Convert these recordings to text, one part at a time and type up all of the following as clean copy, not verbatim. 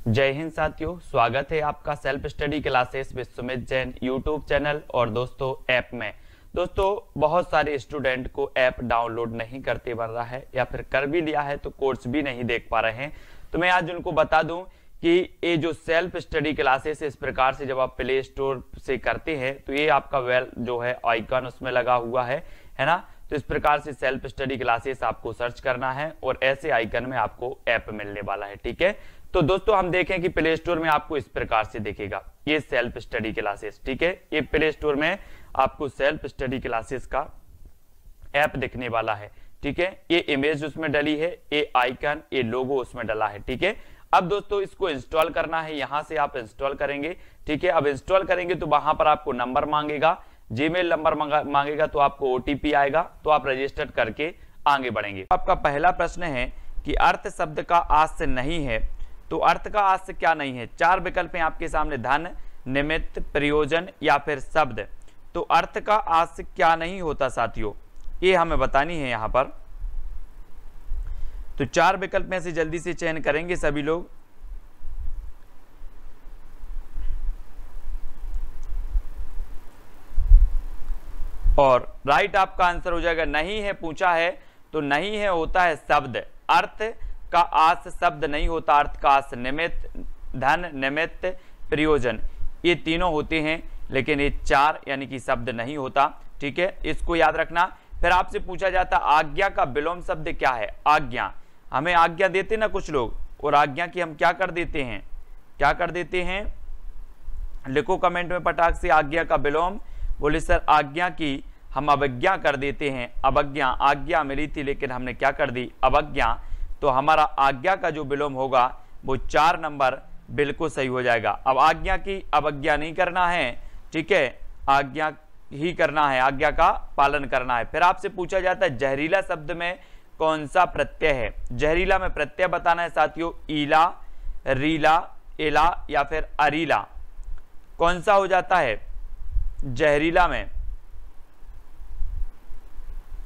जय हिंद साथियों, स्वागत है आपका self study classes with Sumit Jain YouTube channel और दोस्तों ऐप में। दोस्तों बहुत सारे स्टूडेंट को ऐप डाउनलोड नहीं करते बन रहा है या फिर कर भी लिया है तो कोर्स भी नहीं देख पा रहे हैं। तो मैं आज उनको बता दूं कि ये जो सेल्फ स्टडी क्लासेस इस प्रकार से जब आप प्ले स्टोर से करते हैं तो ये आपका वेल जो है आइकन उसमें लगा हुआ है ना। तो इस प्रकार से सेल्फ स्टडी क्लासेस आपको सर्च करना है और ऐसे आइकन में आपको ऐप मिलने वाला है। ठीक है, तो दोस्तों हम देखें कि प्ले स्टोर में आपको इस प्रकार से दिखेगा ये सेल्फ स्टडी क्लासेस। ठीक है, ये प्ले स्टोर में आपको सेल्फ स्टडी क्लासेस का ऐप दिखने वाला है। ठीक है, ये इमेज उसमें डली है, ये आइकन, ये लोगो उसमें डला है। ठीक है, अब दोस्तों इसको इंस्टॉल करना है, यहां से आप इंस्टॉल करेंगे। ठीक है, अब इंस्टॉल करेंगे तो वहां पर आपको नंबर मांगेगा, जीमेल नंबर मांगेगा, तो आपको ओटीपी आएगा, तो आप रजिस्टर करके आगे बढ़ेंगे। आपका पहला प्रश्न है कि अर्थ शब्द का आस्य नहीं है, तो अर्थ का आस्य क्या नहीं है? चार विकल्प हैं आपके सामने, धन, निमित्त, प्रयोजन या फिर शब्द। तो अर्थ का आस्य क्या नहीं होता साथियों, ये हमें बतानी है यहां पर। तो चार विकल्प में से जल्दी से चयन करेंगे सभी लोग। और राइट आपका आंसर हो जाएगा नहीं है। पूछा है तो नहीं है होता है शब्द। अर्थ का आस शब्द नहीं होता, अर्थ का आस निमित्त, धन, निमित्त, प्रयोजन, ये तीनों होते हैं, लेकिन ये चार यानी कि शब्द नहीं होता। ठीक है, इसको याद रखना। फिर आपसे पूछा जाता आज्ञा का विलोम शब्द क्या है? आज्ञा, हमें आज्ञा देते ना कुछ लोग, और आज्ञा की हम क्या कर देते हैं, क्या कर देते हैं? लिखो कमेंट में पटाख से आज्ञा का विलोम। बोले सर आज्ञा की हम अवज्ञा कर देते हैं। अवज्ञा, आज्ञा मिली थी लेकिन हमने क्या कर दी? अवज्ञा। तो हमारा आज्ञा का जो विलोम होगा वो 4 नंबर बिल्कुल सही हो जाएगा। अब आज्ञा की अवज्ञा नहीं करना है, ठीक है, आज्ञा ही करना है, आज्ञा का पालन करना है। फिर आपसे पूछा जाता है जहरीला शब्द में कौन सा प्रत्यय है? जहरीला में प्रत्यय बताना है साथियों, ईला, रीला, एला या फिर अरीला, कौन सा हो जाता है जहरीला में?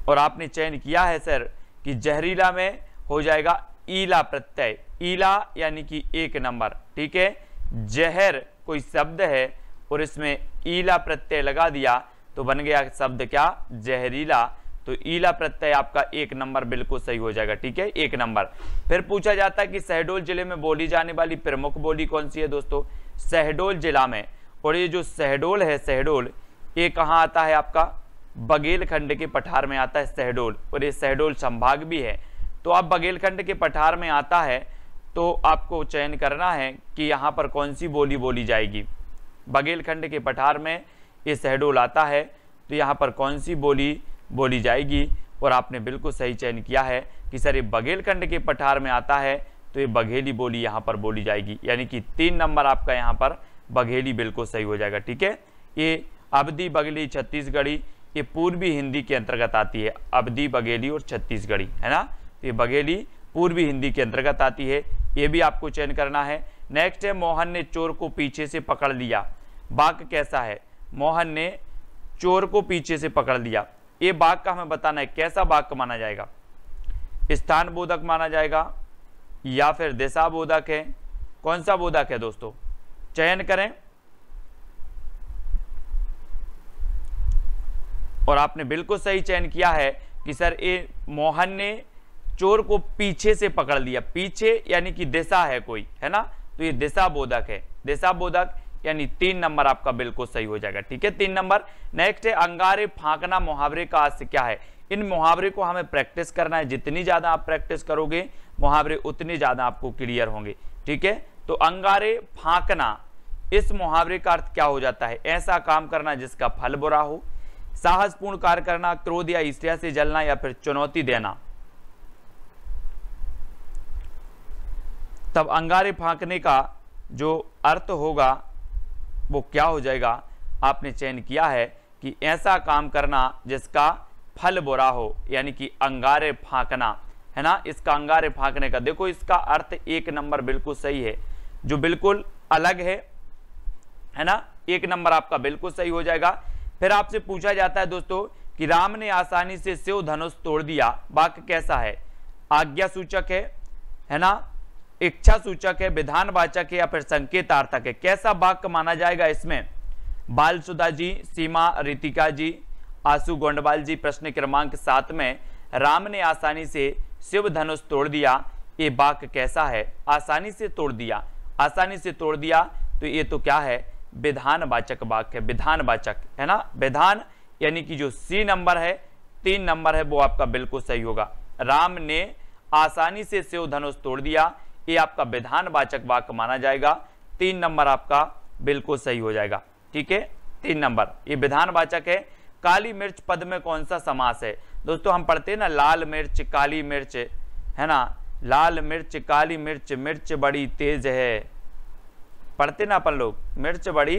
और आपने चयन किया है सर कि जहरीला में हो जाएगा ईला प्रत्यय, ईला यानी कि 1 नंबर। ठीक है, जहर कोई शब्द है और इसमें ईला प्रत्यय लगा दिया तो बन गया शब्द क्या? जहरीला। तो ईला प्रत्यय आपका 1 नंबर बिल्कुल सही हो जाएगा। ठीक है, 1 नंबर। फिर पूछा जाता है कि शहडोल जिले में बोली जाने वाली प्रमुख बोली कौन सी है? दोस्तों शहडोल जिला में, और ये जो शहडोल है, शहडोल ये कहाँ आता है? आपका बघेलखंड के पठार में आता है शहडोल, और ये शहडोल संभाग भी है। तो आप बघेलखंड के पठार में आता है तो आपको चयन करना है कि यहाँ पर कौन सी बोली बोली जाएगी। बघेलखंड के पठार में ये शहडोल आता है तो यहाँ पर कौन सी बोली बोली जाएगी? और आपने बिल्कुल सही चयन किया है कि सर ये बघेलखंड के पठार में आता है तो ये बघेली बोली यहाँ पर बोली जाएगी, यानी कि 3 नंबर आपका यहाँ पर बघेली बिल्कुल सही हो जाएगा। ठीक है, ये अवधी, बघेली, छत्तीसगढ़ी ये पूर्वी हिंदी के अंतर्गत आती है। अवधी, बघेली और छत्तीसगढ़ी है ना, तो ये बघेली पूर्वी हिंदी के अंतर्गत आती है, ये भी आपको चयन करना है। नेक्स्ट है मोहन ने चोर को पीछे से पकड़ लिया, वाक्य कैसा है? मोहन ने चोर को पीछे से पकड़ लिया, ये वाक्य हमें बताना है, कैसा वाक्य माना जाएगा? स्थान बोधक माना जाएगा या फिर दिशा बोधक है? कौन सा बोधक है दोस्तों? चयन करें। और आपने बिल्कुल सही चयन किया है कि सर ये मोहन ने चोर को पीछे से पकड़ लिया। पीछे यानी कि दिशा है कोई, है ना, तो ये दिशा बोधक है, दिशा बोधक, यानी 3 नंबर आपका बिल्कुल सही हो जाएगा। ठीक है, 3 नंबर। नेक्स्ट है अंगारे फांकना मुहावरे का अर्थ क्या है? इन मुहावरे को हमें प्रैक्टिस करना है, जितनी ज्यादा आप प्रैक्टिस करोगे मुहावरे उतने ज्यादा आपको क्लियर होंगे। ठीक है, तो अंगारे फांकना, इस मुहावरे का अर्थ क्या हो जाता है? ऐसा काम करना जिसका फल बुरा हो, साहसपूर्ण कार्य करना, क्रोध या ईर्ष्या से जलना या फिर चुनौती देना। तब अंगारे फांकने का जो अर्थ होगा वो क्या हो जाएगा? आपने चयन किया है कि ऐसा काम करना जिसका फल बुरा हो, यानी कि अंगारे फांकना, है ना। इसका अंगारे फांकने का देखो, इसका अर्थ 1 नंबर बिल्कुल सही है, जो बिल्कुल अलग है ना, 1 नंबर आपका बिल्कुल सही हो जाएगा। फिर आपसे पूछा जाता है दोस्तों कि राम ने आसानी से शिव धनुष तोड़ दिया, वाक्य कैसा है? आज्ञा सूचक है ना, इच्छा सूचक है, विधानवाचक है या फिर संकेतार्थक है? कैसा वाक्य माना जाएगा इसमें? बालसुधा जी, सीमा रितिका जी, आशु गोंडवाल जी, प्रश्न क्रमांक 7 में राम ने आसानी से शिव धनुष तोड़ दिया, ये वाक्य कैसा है? आसानी से तोड़ दिया, आसानी से तोड़ दिया, तो ये तो क्या है? विधानवाचक वाक्य है, विधानवाचक है ना। विधान यानी कि जो सी नंबर है, 3 नंबर है, वो आपका बिल्कुल सही होगा। राम ने आसानी से शिव धनुष तोड़ दिया, ये आपका विधानवाचक वाक्य माना जाएगा। 3 नंबर आपका बिल्कुल सही हो जाएगा। ठीक है, 3 नंबर ये विधानवाचक है। काली मिर्च पद में कौन सा समास है? दोस्तों हम पढ़ते हैं ना, लाल मिर्च काली मिर्च, है ना, लाल मिर्च काली मिर्च, मिर्च बड़ी तेज है, पढ़ते ना अपन लोग, मिर्च बड़ी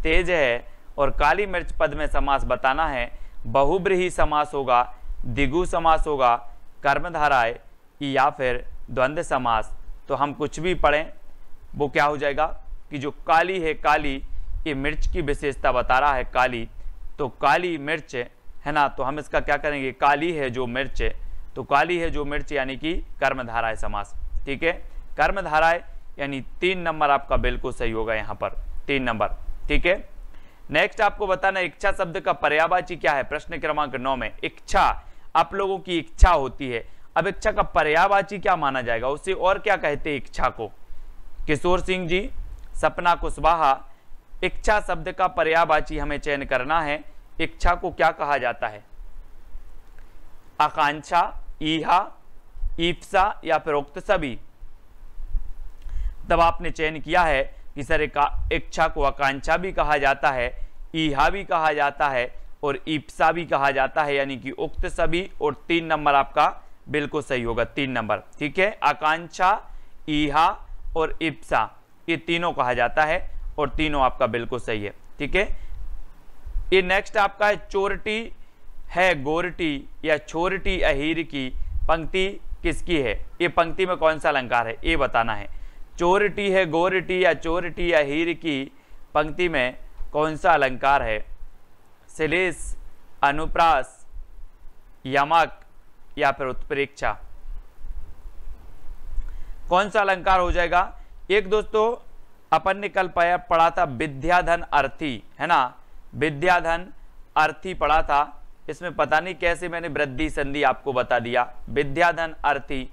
तेज है। और काली मिर्च पद में समास बताना है, बहुब्रीहि समास होगा, द्विगु समास होगा, कर्मधारय या फिर द्वंद्व समास। तो हम कुछ भी पढ़ें वो क्या हो जाएगा कि जो काली है, काली ये मिर्च की विशेषता बता रहा है, काली, तो काली मिर्च है ना, तो हम इसका क्या करेंगे? काली है जो मिर्च, तो काली है जो मिर्च यानी कि कर्मधारय समास। ठीक है, कर्मधारय यानी 3 नंबर आपका बिल्कुल सही होगा यहाँ पर, 3 नंबर। ठीक है, नेक्स्ट आपको बताना इच्छा शब्द का पर्यायवाची क्या है? प्रश्न क्रमांक 9 में इच्छा, आप लोगों की इच्छा होती है, अब इच्छा का पर्यायवाची क्या माना जाएगा? उसे और क्या कहते हैं इच्छा को? किशोर सिंह जी, सपना कुशवाहा, इच्छा शब्द का पर्यायवाची हमें चयन करना है। इच्छा को क्या कहा जाता है? आकांक्षा, ईहा, ईप्सा या फिर उक्त सभी? तब आपने चयन किया है कि सर इच्छा को आकांक्षा भी कहा जाता है, ईहा भी कहा जाता है और ईप्सा भी कहा जाता है, यानी कि उक्त सभी। और 3 नंबर आपका बिल्कुल सही होगा, 3 नंबर। ठीक है, आकांक्षा, ईहा और ईप्सा ये तीनों कहा जाता है और तीनों आपका बिल्कुल सही है। ठीक है, ये नेक्स्ट आपका है चोरटी है गोरटी या छोरटी अहीर की, पंक्ति किसकी है? ये पंक्ति में कौन सा अलंकार है ये बताना है। चोरटी है गोरटी या चोरटी अहीर की, पंक्ति में कौन सा अलंकार है? श्लेष, अनुप्रास, यमक या फिर उत्प्रेक्षा? कौन सा अलंकार हो जाएगा? एक दोस्तों अपन ने कल पढ़ा था विद्याधन अर्थी, है ना, विद्याधन अर्थी पढ़ा था। इसमें पता नहीं कैसे मैंने वृद्धि संधि आपको बता दिया, विद्याधन अर्थी,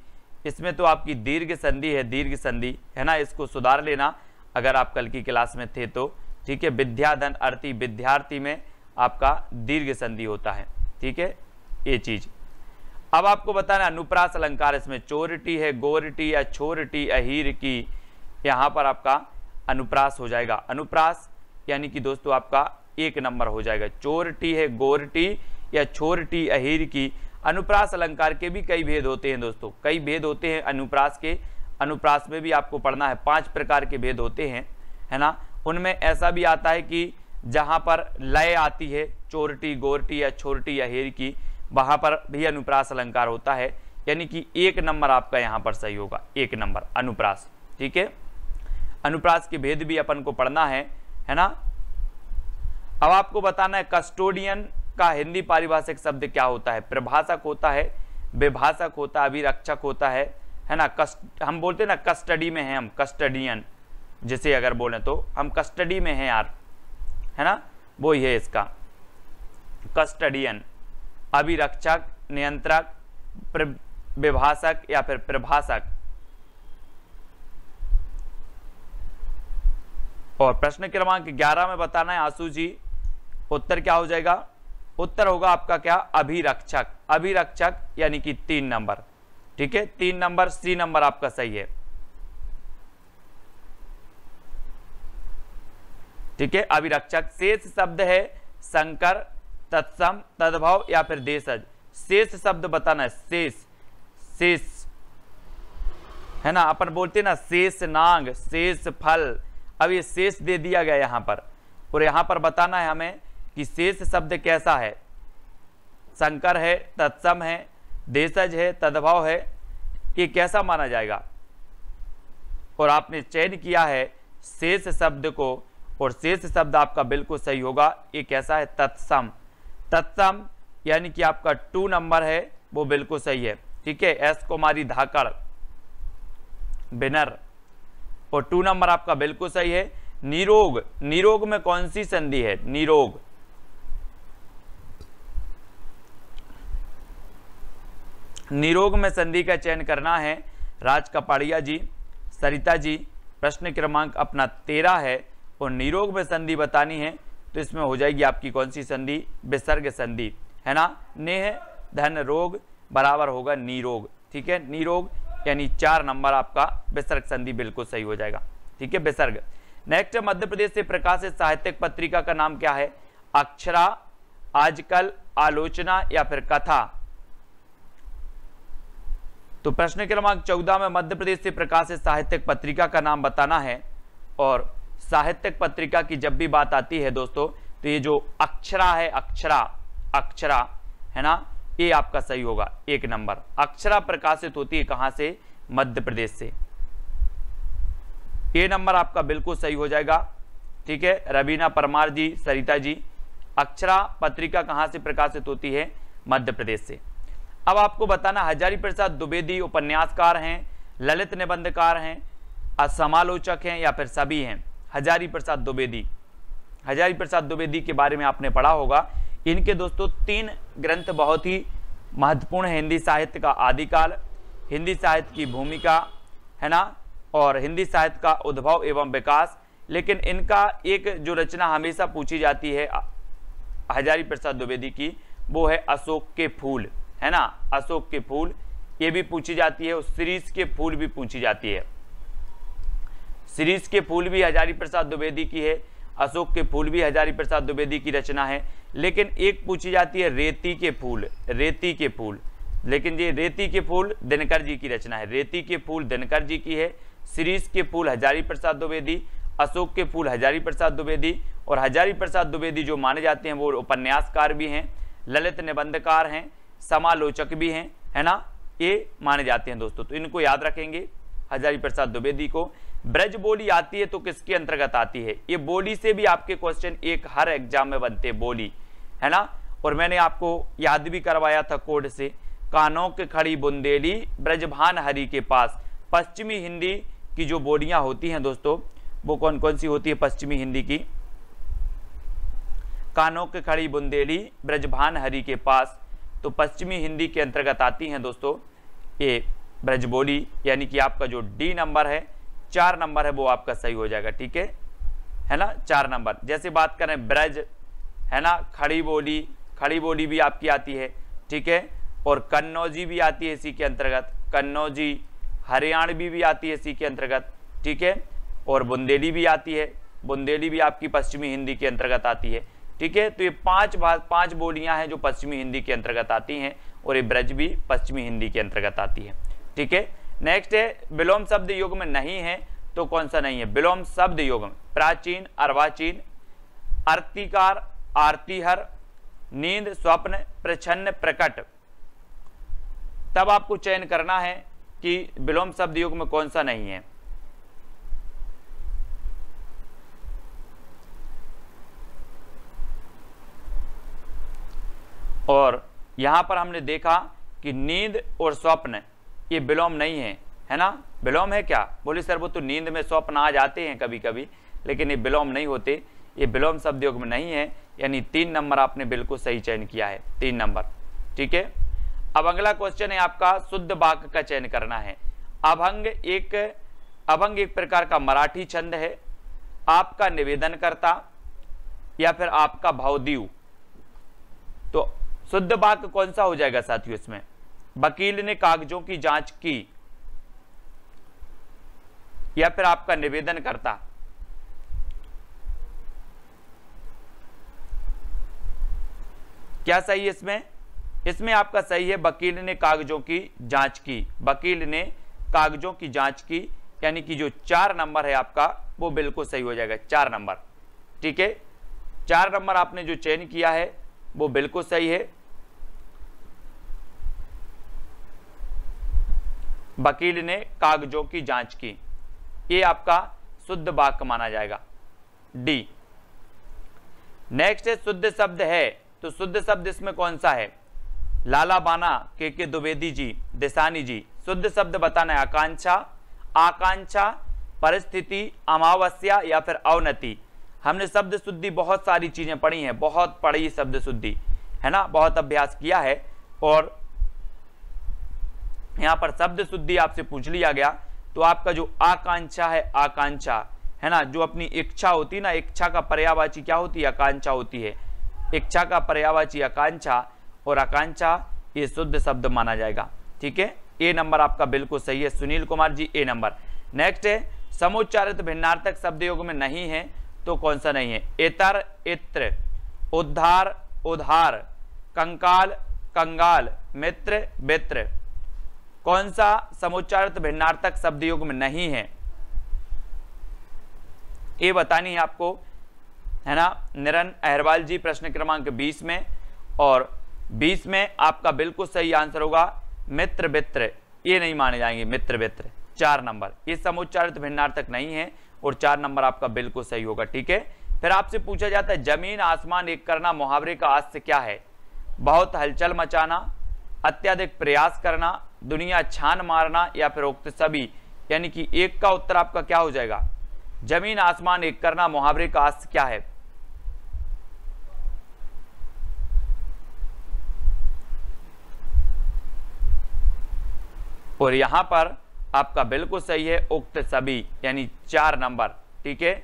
इसमें तो आपकी दीर्घ संधि है, दीर्घ संधि है ना, इसको सुधार लेना अगर आप कल की क्लास में थे तो। ठीक है, विद्याधन अर्थी, विद्यार्थी में आपका दीर्घ संधि होता है। ठीक है, ये चीज। अब आपको बताना अनुप्रास अलंकार, इसमें चोरटी है गोरटी या छोरटी अहीर की, यहाँ पर आपका अनुप्रास हो जाएगा। अनुप्रास यानी कि दोस्तों आपका 1 नंबर हो जाएगा। चोरटी है गोरटी या छोरटी अहीर की, अनुप्रास अलंकार के भी कई भेद होते हैं दोस्तों, कई भेद होते हैं अनुप्रास के। अनुप्रास में भी आपको पढ़ना है, 5 प्रकार के भेद होते हैं, है ना। उनमें ऐसा भी आता है कि जहां पर लय आती है, चोरटी गोरटी या छोरटी अहीर की, वहां पर भी अनुप्रास अलंकार होता है, यानी कि 1 नंबर आपका यहां पर सही होगा, 1 नंबर अनुप्रास। ठीक है, अनुप्रास के भेद भी अपन को पढ़ना है ना। अब आपको बताना है कस्टोडियन का हिंदी पारिभाषिक शब्द क्या होता है? प्रभाषक होता है, विभाषक होता है, अभिरक्षक होता है ना। हम बोलते हैं ना कस्टडी में है हम, कस्टडियन जिसे अगर बोले तो हम कस्टडी में हैं यार, है ना, वो ही है इसका कस्टडियन। अभिरक्षक, नियंत्रक, विभाषक या फिर प्रभाषक। और प्रश्न क्रमांक 11 में बताना है आशु जी, उत्तर क्या हो जाएगा? उत्तर होगा आपका क्या? अभिरक्षक। अभिरक्षक यानी कि 3 नंबर। ठीक है, 3 नंबर, सी नंबर आपका सही है। ठीक है, अभिरक्षक। शेष शब्द है संकर, तत्सम, तद्भव या फिर देशज। शेष शब्द बताना है, शेष, शेष है ना, अपन बोलते हैं ना शेष नाग, शेष फल, अब ये शेष दे दिया गया यहां पर, और यहां पर बताना है हमें कि शेष शब्द कैसा है, संकर है, तत्सम है, देशज है, तद्भव है, ये कैसा माना जाएगा। और आपने चयन किया है शेष शब्द को, और शेष शब्द आपका बिल्कुल सही होगा। ये कैसा है? तत्सम। तत्सम यानी कि आपका 2 नंबर है, वो बिल्कुल सही है। ठीक है, एस कुमारी धाकड़, बिनर और 2 नंबर आपका बिल्कुल सही है। निरोग, निरोग में कौन सी संधि है? निरोग, निरोग में संधि का चयन करना है। राज कपाड़िया जी, सरिता जी, प्रश्न क्रमांक अपना 13 है और निरोग में संधि बतानी है तो इसमें हो जाएगी आपकी कौन सी संधि? विसर्ग संधि, है ना। नेह धन रोग बराबर होगा निरोग, ठीक है। निरोग यानी 4 नंबर आपका विसर्ग संधि बिल्कुल सही हो जाएगा, ठीक है, विसर्ग। नेक्स्ट, मध्य प्रदेश से प्रकाशित साहित्यिक पत्रिका का नाम क्या है? अक्षरा, आजकल, आलोचना या फिर कथा? तो प्रश्न क्रमांक 14 में मध्य प्रदेश से प्रकाशित साहित्यिक पत्रिका का नाम बताना है। और साहित्यिक पत्रिका की जब भी बात आती है दोस्तों तो ये जो अक्षरा है, अक्षरा, अक्षरा, है ना, ये आपका सही होगा 1 नंबर। अक्षरा प्रकाशित होती है कहां से? मध्य प्रदेश से। ये नंबर आपका बिल्कुल सही हो जाएगा, ठीक है। रवीना परमार जी, सरिता जी, अक्षरा पत्रिका कहां से प्रकाशित होती है? मध्य प्रदेश से। अब आपको बताना, हजारी प्रसाद द्विवेदी उपन्यासकार हैं, ललित निबंधकार हैं, समालोचक हैं या फिर सभी हैं? हजारी प्रसाद द्विवेदी, हजारी प्रसाद द्विवेदी के बारे में आपने पढ़ा होगा। इनके दोस्तों 3 ग्रंथ बहुत ही महत्वपूर्ण है। हिंदी साहित्य का आदिकाल, हिंदी साहित्य की भूमिका, है ना, और हिंदी साहित्य का उद्भव एवं विकास। लेकिन इनका एक जो रचना हमेशा पूछी जाती है हजारी प्रसाद द्विवेदी की, वो है अशोक के फूल, है ना, अशोक के फूल, ये भी पूछी जाती है। और शिरीष के फूल भी पूछी जाती है। शिरीष के फूल भी हजारी प्रसाद द्विवेदी की है, अशोक के फूल भी हजारी प्रसाद द्विवेदी की रचना है। लेकिन एक पूछी जाती है रेती के फूल, रेती के फूल, लेकिन ये रेती के फूल दिनकर जी की रचना है। रेती के फूल दिनकर जी की है, शिरीष के फूल हजारी प्रसाद द्विवेदी, अशोक के फूल हजारी प्रसाद द्विवेदी। और हजारी प्रसाद द्विवेदी जो माने जाते हैं वो उपन्यासकार भी हैं, ललित निबंधकार हैं, समालोचक भी हैं, है ना, ये माने जाते हैं दोस्तों। तो इनको याद रखेंगे हजारी प्रसाद द्विवेदी को। ब्रज बोली आती है तो किसके अंतर्गत आती है? ये बोली से भी आपके क्वेश्चन एक हर एग्जाम में बनते हैं, बोली, है ना। और मैंने आपको याद भी करवाया था कोड से, कानों के खड़ी बुंदेली ब्रजभान हरि के पास। पश्चिमी हिंदी की जो बोलियां होती हैं दोस्तों वो कौन कौन सी होती है? पश्चिमी हिंदी की, कानों के खड़ी बुंदेली ब्रजभान हरि के पास, तो पश्चिमी हिंदी के अंतर्गत आती हैं दोस्तों ये ब्रजबोली, यानी कि आपका जो डी नंबर है, 4 नंबर है, वो आपका सही हो जाएगा, ठीक है ना, 4 नंबर। जैसे बात करें ब्रज, है ना, खड़ी बोली, खड़ी बोली भी आपकी आती है, ठीक है। और कन्नौजी भी आती है इसी के अंतर्गत, कन्नौजी, हरियाणवी भी आती है इसी के अंतर्गत, ठीक है। और बुंदेली भी आती है, बुंदेली भी आपकी पश्चिमी हिंदी के अंतर्गत आती है, ठीक है। तो ये 5 बोलियां हैं जो पश्चिमी हिंदी के अंतर्गत आती हैं और ये ब्रज भी पश्चिमी हिंदी के अंतर्गत आती है, ठीक है। नेक्स्ट है विलोम शब्द युग में नहीं है तो कौन सा नहीं है? विलोम शब्द युग में प्राचीन, अर्वाचीन, अर्तिकार, आरतीहर, नींद, स्वप्न, प्रच्छन्न, प्रकट। तब आपको चयन करना है कि विलोम शब्द युग में कौन सा नहीं है। और यहां पर हमने देखा कि नींद और स्वप्न ये विलोम नहीं है ना। विलोम है क्या? बोले सर वो तो नींद में स्वप्न आ जाते हैं कभी कभी, लेकिन ये विलोम नहीं होते, ये विलोम शब्द योग में नहीं है। यानी 3 नंबर आपने बिल्कुल सही चयन किया है, 3 नंबर, ठीक है। अब अगला क्वेश्चन है आपका शुद्ध वाक्य का चयन करना है। अभंग एक प्रकार का मराठी छंद है। आपका निवेदनकर्ता या फिर आपका भावदीव, तो शुद्ध वाक्य कौन सा हो जाएगा साथियों इसमें? वकील ने कागजों की जांच की या फिर आपका निवेदनकर्ता? क्या सही है इसमें? इसमें आपका सही है वकील ने कागजों की जांच की, वकील ने कागजों की जांच की, यानी कि जो 4 नंबर है आपका वो बिल्कुल सही हो जाएगा, 4 नंबर, ठीक है। 4 नंबर आपने जो चयन किया है वो बिल्कुल सही है। वकील ने कागजों की जांच की, ये आपका शुद्ध वाक्य माना जाएगा, डी। नेक्स्ट है शुद्ध शब्द है, तो शुद्ध शब्द इसमें कौन सा है? लाला बाना, के द्विवेदी जी, दिसानी जी। शुद्ध शब्द बताना है आकांक्षा, आकांक्षा परिस्थिति, अमावस्या या फिर अवनति। हमने शब्द शुद्धि बहुत सारी चीजें पढ़ी हैं, बहुत पढ़ी शब्द शुद्धि है ना, बहुत अभ्यास किया है। और यहां पर शब्द शुद्धि आपसे पूछ लिया गया तो आपका जो आकांक्षा है, आकांक्षा है ना, जो अपनी इच्छा होती है ना, इच्छा का पर्यायवाची क्या होती है, आकांक्षा होती है। इच्छा का पर्यायवाची आकांक्षा, और आकांक्षा ये शुद्ध शब्द माना जाएगा। ठीक है, ए नंबर आपका बिल्कुल सही है सुनील कुमार जी, ए नंबर। नेक्स्ट है समुच्चारित भिन्नार्थक शब्द योग में नहीं है तो कौन सा नहीं है? इतर, इत्र, उद्धार, उधार, कंकाल, कंगाल, मित्र, मित्र। कौन सा समुच्चारित भिन्नार्थक शब्द योग में नहीं है, ये बतानी है आपको, है ना। निरन अहरवाल जी प्रश्न क्रमांक 20 में, और 20 में आपका बिल्कुल सही आंसर होगा मित्र मित्र, ये नहीं माने जाएंगे मित्र मित्र। 4 नंबर ये समुच्चारित भिन्नार्थक नहीं है, और 4 नंबर आपका बिल्कुल सही होगा। ठीक है, फिर आपसे पूछा जाता है जमीन आसमान एक करना मुहावरे का आस्य क्या है? बहुत हलचल मचाना, अत्यधिक प्रयास करना, दुनिया छान मारना, या फिर उक्त सभी। यानी कि एक का उत्तर आपका क्या हो जाएगा? जमीन आसमान एक करना मुहावरे का आस्य क्या है? और यहां पर आपका बिल्कुल सही है उक्त सभी, यानी 4 नंबर। ठीक है,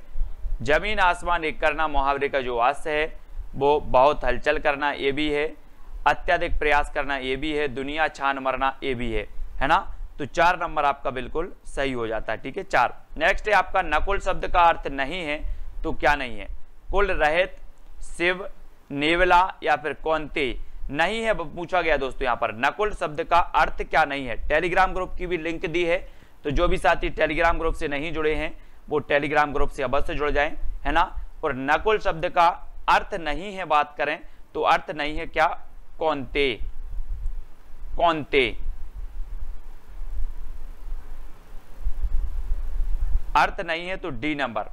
जमीन आसमान एक करना मुहावरे का जो आस्य है वो बहुत हलचल करना ये भी है, अत्यधिक प्रयास करना ये भी है, दुनिया छान मरना ये भी है ना। तो 4 नंबर आपका बिल्कुल सही हो जाता है। ठीक है, 4। नेक्स्ट है आपका नकुल शब्द का अर्थ नहीं है तो क्या नहीं है? कुल रहित, शिव, नेवला या फिर कौनते नहीं है पूछा गया दोस्तों। यहाँ पर नकुल शब्द का अर्थ क्या नहीं है? टेलीग्राम ग्रुप की भी लिंक दी है, तो जो भी साथी टेलीग्राम ग्रुप से नहीं जुड़े हैं वो टेलीग्राम ग्रुप से अवश्य जुड़ जाएं, है ना। और नकुल शब्द का अर्थ नहीं है बात करें तो अर्थ नहीं है क्या? कौनते, कौनते। अर्थ नहीं है तो डी नंबर।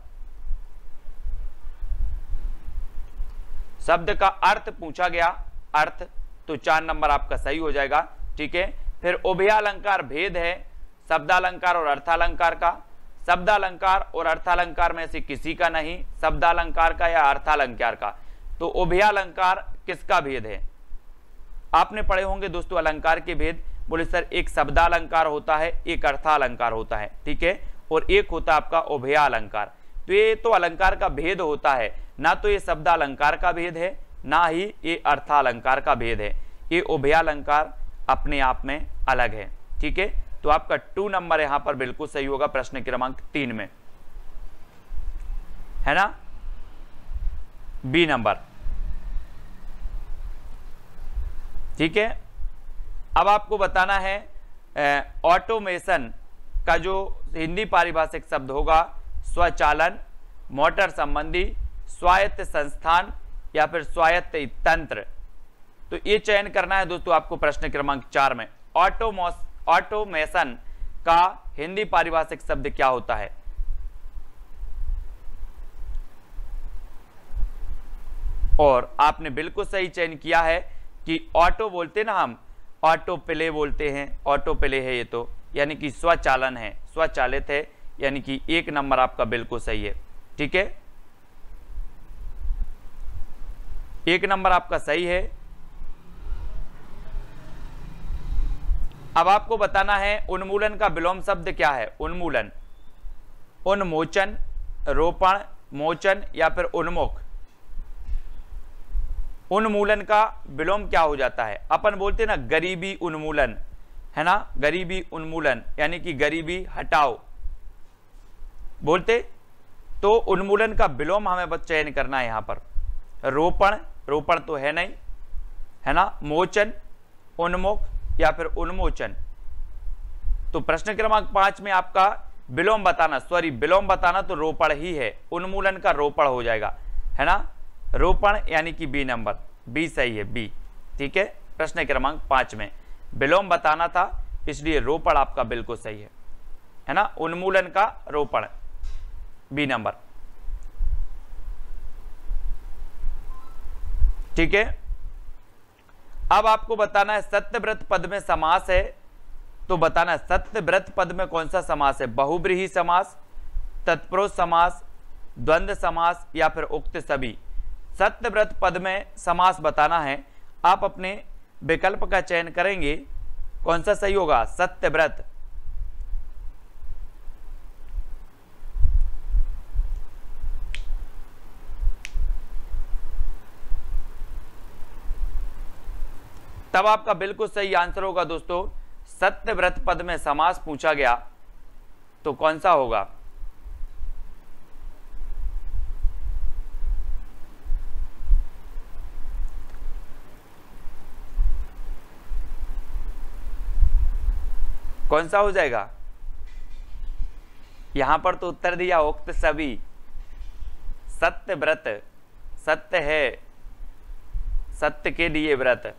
शब्द का अर्थ पूछा गया, अर्थ, तो 4 नंबर आपका सही हो जाएगा। ठीक है, फिर उभयालंकार भेद है शब्दालंकार और अर्थालंकार का। शब्दालंकार और अर्थालंकार में से किसी का नहीं, शब्दालंकार का या अर्थालंकार का। तो उभयालंकार किसका भेद है? आपने पढ़े होंगे दोस्तों अलंकार के भेद। बोले सर एक शब्दालंकार होता है, एक अर्थालंकार होता है। ठीक है, और एक होता है आपका उभयालंकार। तो ये तो अलंकार का भेद होता है, ना तो ये शब्दालंकार का भेद है ना ही ये अर्थालंकार का भेद है। ये उभयालंकार अपने आप में अलग है। ठीक है, तो आपका 2 नंबर यहां पर बिल्कुल सही होगा प्रश्न क्रमांक 3 में, है ना। B number. ठीक है, अब आपको बताना है ऑटोमेशन का जो हिंदी पारिभाषिक शब्द होगा स्वचालन, मोटर संबंधी, स्वायत्त संस्थान या फिर स्वायत्त तंत्र। तो ये चयन करना है दोस्तों आपको प्रश्न क्रमांक 4 में। ऑटोमेशन का हिंदी पारिभाषिक शब्द क्या होता है? और आपने बिल्कुल सही चयन किया है कि ऑटो बोलते ना हम, ऑटो प्ले बोलते हैं, ऑटो प्ले है ये तो, यानी कि स्वचालन है, स्वचालित है, यानी कि 1 नंबर आपका बिल्कुल सही है। ठीक है, 1 नंबर आपका सही है। अब आपको बताना है उन्मूलन का विलोम शब्द क्या है? उन्मूलन, उन्मोचन, रोपण, मोचन या फिर उन्मुख। उन्मूलन का विलोम क्या हो जाता है? अपन बोलते ना गरीबी उन्मूलन, है ना, गरीबी उन्मूलन यानी कि गरीबी हटाओ बोलते। तो उन्मूलन का विलोम हमें बस चयन करना है यहां पर। रोपण, रोपण तो है नहीं, है ना। मोचन, उन्मुख या फिर उन्मोचन। तो प्रश्न क्रमांक 5 में आपका विलोम बताना, सॉरी विलोम बताना तो रोपण ही है, उन्मूलन का रोपण हो जाएगा, है ना। रोपण यानी कि बी नंबर, बी सही है, बी। ठीक है, प्रश्न क्रमांक 5 में विलोम बताना था इसलिए रोपण आपका बिल्कुल सही है ना। उन्मूलन का रोपण, बी नंबर। ठीक है, अब आपको बताना है सत्यव्रत पद में समास है, तो बताना है सत्यव्रत पद में कौन सा समास है? बहुब्रीहि समास, तत्पुरुष समास, द्वंद्व समास या फिर उक्त सभी। सत्यव्रत पद में समास बताना है, आप अपने विकल्प का चयन करेंगे, कौन सा सही होगा? सत्यव्रत। तब आपका बिल्कुल सही आंसर होगा दोस्तों, सत्यव्रत पद में समास पूछा गया तो कौन सा होगा? कौन सा हो जाएगा? यहां पर तो उत्तर दिया उक्त सभी। सत्यव्रत, सत्य है, सत्य के लिए व्रत,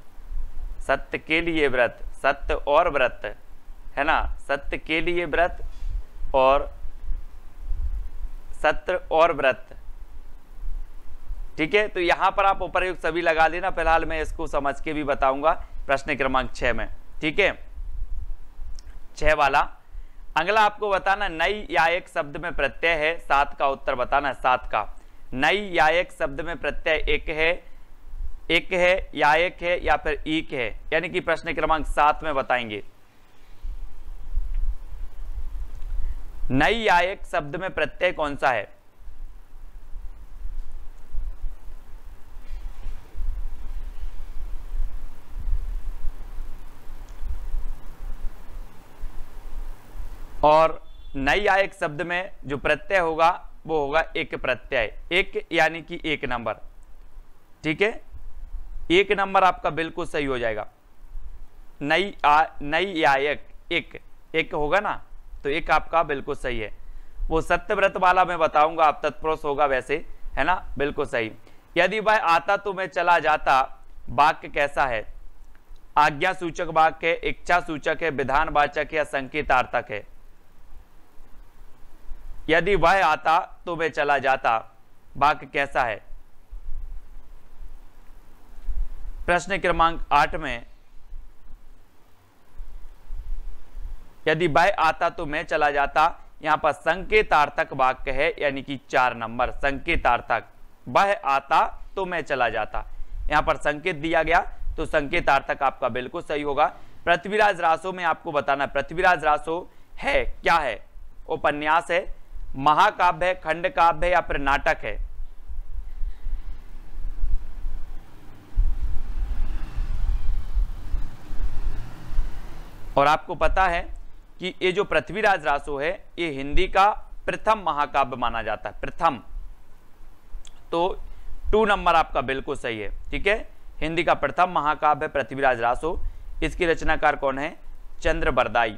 सत्य के लिए व्रत, सत्य और व्रत है ना, सत्य के लिए व्रत और सत्य और व्रत। ठीक है, तो यहां पर आप उपरयुक्त सभी लगा देना। फिलहाल मैं इसको समझ के भी बताऊंगा प्रश्न क्रमांक 6 में। ठीक है, 6 वाला अगला आपको बताना, नई या एक शब्द में प्रत्यय है, 7 का उत्तर बताना है। 7 का नई या एक शब्द में प्रत्यय एक है या फिर एक है, यानी कि प्रश्न क्रमांक 7 में बताएंगे। नई या एक शब्द में प्रत्यय कौन सा है? और नई या एक शब्द में जो प्रत्यय होगा वो होगा एक प्रत्यय, एक यानी कि 1 नंबर। ठीक है, 1 नंबर आपका बिल्कुल सही हो जाएगा। नई या एक होगा ना, तो एक आपका बिल्कुल सही है। वो सत्यव्रत वाला मैं बताऊंगा, आप तत्पुरुष होगा वैसे, है ना, बिल्कुल सही। यदि वह आता तो मैं चला जाता, वाक्य कैसा है? आज्ञा सूचक वाक्य है, इच्छा सूचक है, विधानवाचक या संकेतार्थक है। यदि वह आता तो मैं चला जाता, वाक्य कैसा है? प्रश्न क्रमांक 8 में यदि वह आता तो मैं चला जाता, यहां पर संकेतार्थक वाक्य है, यानी कि 4 नंबर संकेतार्थक। वह आता तो मैं चला जाता, यहां पर संकेत दिया गया तो संकेतार्थक आपका बिल्कुल सही होगा। पृथ्वीराज रासो में आपको बताना, पृथ्वीराज रासो है क्या है? उपन्यास है, महाकाव्य है, खंड काव्य है या फिर नाटक है? और आपको पता है कि ये जो पृथ्वीराज रासो है ये हिंदी का प्रथम महाकाव्य माना जाता है, प्रथम। तो 2 नंबर आपका बिल्कुल सही है। ठीक है, हिंदी का प्रथम महाकाव्य पृथ्वीराज रासो। इसकी रचनाकार कौन है? चंद्रबरदाई,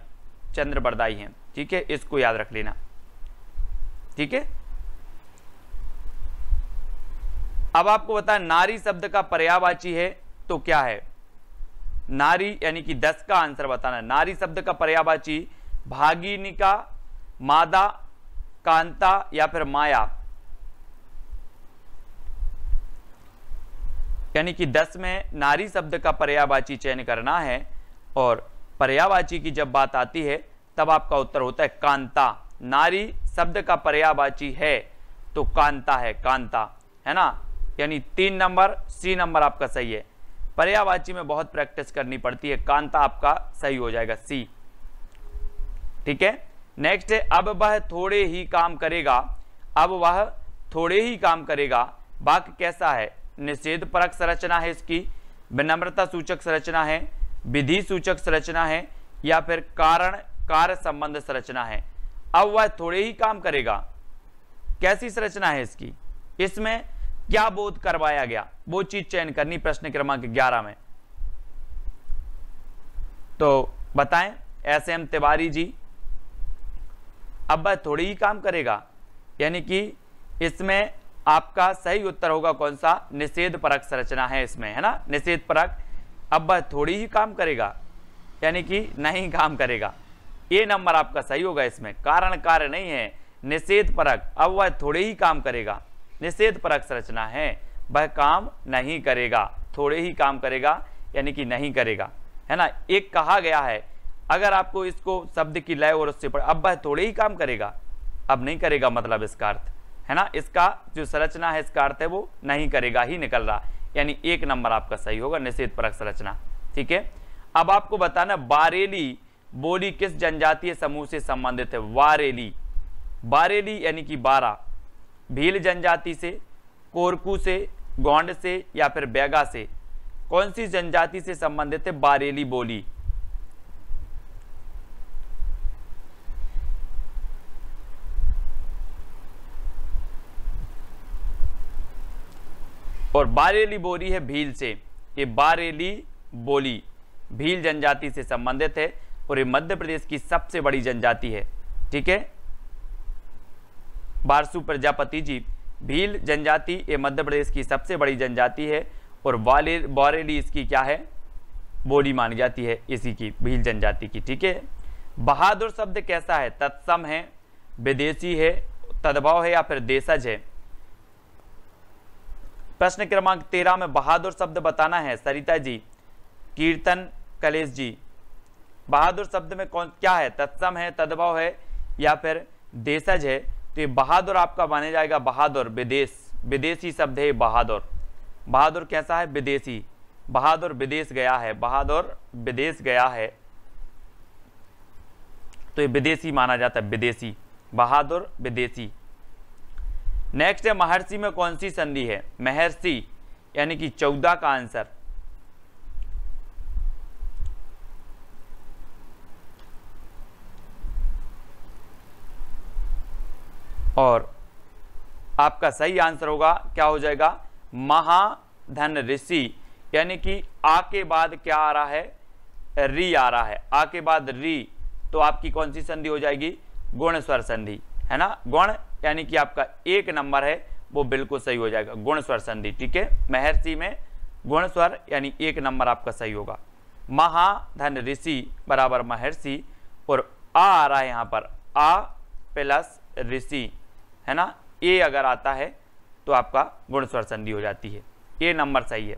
चंद्रबरदाई हैं। ठीक है, इसको याद रख लेना। ठीक है, अब आपको बता, नारी शब्द का पर्यायवाची है तो क्या है? नारी यानी कि 10 का आंसर बताना। नारी शब्द का पर्यायवाची भागिनिका, मादा, कांता या फिर माया। यानी कि 10 में नारी शब्द का पर्यायवाची चयन करना है, और पर्यायवाची की जब बात आती है तब आपका उत्तर होता है कांता। नारी शब्द का पर्यायवाची है तो कांता है, कांता, है ना। यानी 3 नंबर, सी नंबर आपका सही है। पर्यायवाची में बहुत प्रैक्टिस करनी पड़ती है, कांता आपका सही हो जाएगा, सी। ठीक है, नेक्स्ट है, अब वह थोड़े ही काम करेगा। अब वह थोड़े ही काम करेगा, वाक्य कैसा है? निषेध परक संरचना है इसकी, विनम्रता सूचक संरचना है, विधि सूचक संरचना है या फिर कारण कार्य संबंध संरचना है। अब वह थोड़े ही काम करेगा, कैसी संरचना है इसकी? इसमें क्या बोध करवाया गया, वो चीज चयन करनी प्रश्न क्रमांक 11 में। तो बताएं SM तिवारी जी। अब वह थोड़ी ही काम करेगा, यानी कि इसमें आपका सही उत्तर होगा कौन सा? निषेध परक संरचना है इसमें, है ना, निषेध परक। अब वह थोड़ी ही काम करेगा यानी कि नहीं काम करेगा, ये नंबर आपका सही होगा। इसमें कारण कार्य नहीं है, निषेध परक। अब वह थोड़े ही काम करेगा, निषेध परक संरचना है, वह काम नहीं करेगा, थोड़े ही काम करेगा यानी कि नहीं करेगा, है ना। एक कहा गया है, अगर आपको इसको शब्द की लय और उससे पढ़, अब वह थोड़े ही काम करेगा, अब नहीं करेगा, मतलब इसका अर्थ है ना, इसका जो संरचना है इसका अर्थ है वो नहीं करेगा ही निकल रहा, यानी 1 नंबर आपका सही होगा, निषेध परक संरचना। ठीक है, अब आपको बताना बारेली बोली किस जनजातीय समूह से संबंधित है। वारेली, बारेली यानी कि 12, भील जनजाति से, कोरकू से, गोंड से या फिर बैगा से, कौन सी जनजाति से संबंधित है बारेली बोली। और बारेली बोली है भील से, ये बारेली बोली भील जनजाति से संबंधित है और ये मध्य प्रदेश की सबसे बड़ी जनजाति है। ठीक है, बारसू प्रजापति जी, भील जनजाति ये मध्य प्रदेश की सबसे बड़ी जनजाति है और बारेली इसकी क्या है, बोली मानी जाती है इसी की, भील जनजाति की। ठीक है, बहादुर शब्द कैसा है, तत्सम है, विदेशी है, तद्भव है या फिर देशज है। प्रश्न क्रमांक 13 में बहादुर शब्द बताना है सरिता जी, कीर्तन कलेश जी। बहादुर शब्द में कौन क्या है, तत्सम है, तद्भव है या फिर देशज है। तो ये बहादुर आपका माने जाएगा बहादुर, विदेशी शब्द है बहादुर। बहादुर कैसा है, विदेशी, बहादुर विदेश गया है, बहादुर विदेश गया है, तो ये विदेशी माना जाता है, विदेशी, बहादुर विदेशी। नेक्स्ट है महर्षि में कौन सी संधि है, महर्षि यानी कि 14 का आंसर। और आपका सही आंसर होगा, क्या हो जाएगा, महाधन ऋषि, यानी कि आ के बाद क्या आ रहा है, री आ रहा है, आ के बाद री, तो आपकी कौन सी संधि हो जाएगी, गुण स्वर संधि, है ना। गुण यानी कि आपका 1 नंबर है वो बिल्कुल सही हो जाएगा, गुण स्वर संधि। ठीक है, महर्षि में गुण स्वर यानी 1 नंबर आपका सही होगा। महाधन ऋषि बराबर महर्षि, और आ रहा है यहाँ पर, आ प्लस ऋषि, है ना, ए अगर आता है तो आपका गुण स्वर संधि हो जाती है, ए नंबर सही है।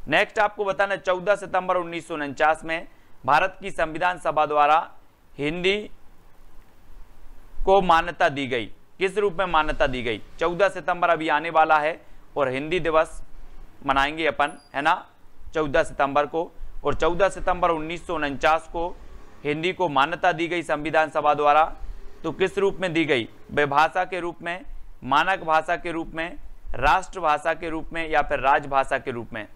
नेक्स्ट आपको बताना, 14 सितंबर 1949 में भारत की संविधान सभा द्वारा हिंदी को मान्यता दी गई, किस रूप में मान्यता दी गई। 14 सितंबर अभी आने वाला है और हिंदी दिवस मनाएंगे अपन, है ना, 14 सितंबर को, और 14 सितंबर 1949 को हिंदी को मान्यता दी गई संविधान सभा द्वारा। तो किस रूप में दी गई, विभाषा के रूप में, मानक भाषा के रूप में, राष्ट्रभाषा के रूप में या फिर राजभाषा के रूप में,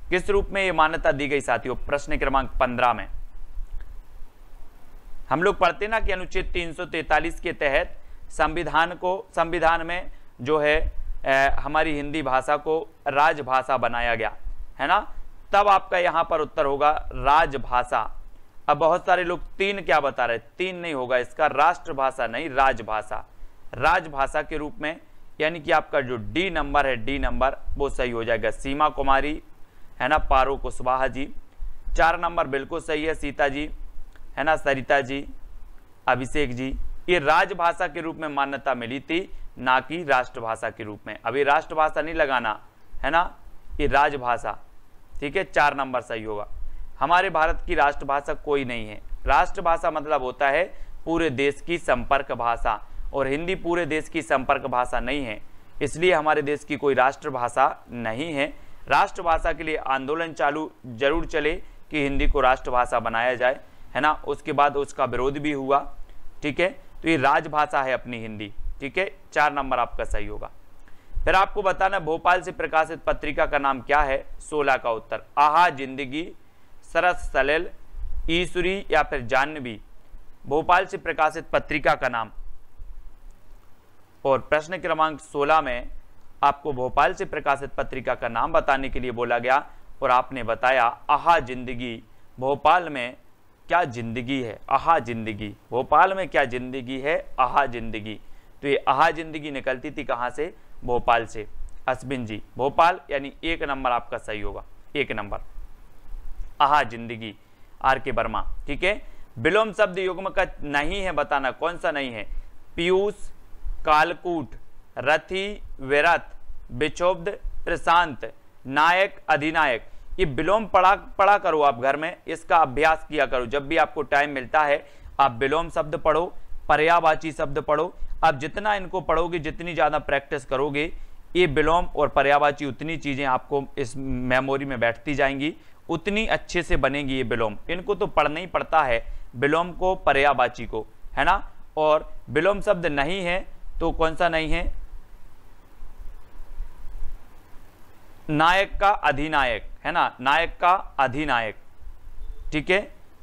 किस रूप में ये मान्यता दी गई साथियों। प्रश्न क्रमांक 15 में हम लोग पढ़ते ना कि अनुच्छेद 343 के तहत संविधान में जो है हमारी हिंदी भाषा को राजभाषा बनाया गया, है ना, तब आपका यहाँ पर उत्तर होगा राजभाषा। अब बहुत सारे लोग 3 क्या बता रहे, 3 नहीं होगा इसका, राष्ट्रभाषा नहीं, राजभाषा, राजभाषा के रूप में, यानी कि आपका जो डी नंबर है, डी नंबर वो सही हो जाएगा। सीमा कुमारी, है ना, पारो कुशवाहा जी। 4 नंबर बिल्कुल सही है, सीता जी, है ना, सरिता जी, अभिषेक जी। ये राजभाषा के रूप में मान्यता मिली थी, ना कि राष्ट्रभाषा के रूप में। अभी राष्ट्रभाषा नहीं लगाना, है ना, ये राजभाषा। ठीक है, 4 नंबर सही होगा। हमारे भारत की राष्ट्रभाषा कोई नहीं है। राष्ट्रभाषा मतलब होता है पूरे देश की संपर्क भाषा, और हिंदी पूरे देश की संपर्क भाषा नहीं है, इसलिए हमारे देश की कोई राष्ट्रभाषा नहीं है। राष्ट्रभाषा के लिए आंदोलन चालू जरूर चले कि हिंदी को राष्ट्रभाषा बनाया जाए, है ना, उसके बाद उसका विरोध भी हुआ। ठीक है, तो ये राजभाषा है अपनी हिंदी। ठीक है, 4 नंबर आपका सही होगा। फिर आपको बताना, भोपाल से प्रकाशित पत्रिका का नाम क्या है। 16 का उत्तर, आहा जिंदगी, सरस सलेल, ईश्वरी या फिर जाह्नवी। भोपाल से प्रकाशित पत्रिका का नाम। और प्रश्न क्रमांक 16 में आपको भोपाल से प्रकाशित पत्रिका का नाम बताने के लिए बोला गया और आपने बताया आहा जिंदगी। भोपाल में क्या जिंदगी है, आहा जिंदगी, भोपाल में क्या जिंदगी है, आहा जिंदगी। तो ये आहा जिंदगी निकलती थी कहाँ से, भोपाल से। अश्विन जी, भोपाल यानी 1 नंबर आपका सही होगा, 1 नंबर, आहा जिंदगी, आर के वर्मा। ठीक है, विलोम शब्द युग्म का नहीं है, बताना कौन सा नहीं है। पीयूष, कालकूट, रथी, विरथ, विक्षोभ, प्रशांत, नायक, अधिनायक। ये विलोम पढ़ा करो आप घर में, इसका अभ्यास किया करो। जब भी आपको टाइम मिलता है आप विलोम शब्द पढ़ो, पर्यायवाची शब्द पढ़ो, आप जितना इनको पढ़ोगे, जितनी ज़्यादा प्रैक्टिस करोगे, ये विलोम और पर्यायवाची उतनी चीज़ें आपको इस मेमोरी में बैठती जाएंगी, उतनी अच्छे से बनेगी ये विलोम। इनको तो पढ़ना ही पड़ता है, विलोम को, पर्यायवाची को, है ना। और विलोम शब्द नहीं है तो कौन सा नहीं है? नायक का अधिनायक, है ना, नायक का अधिनायक, ठीक है।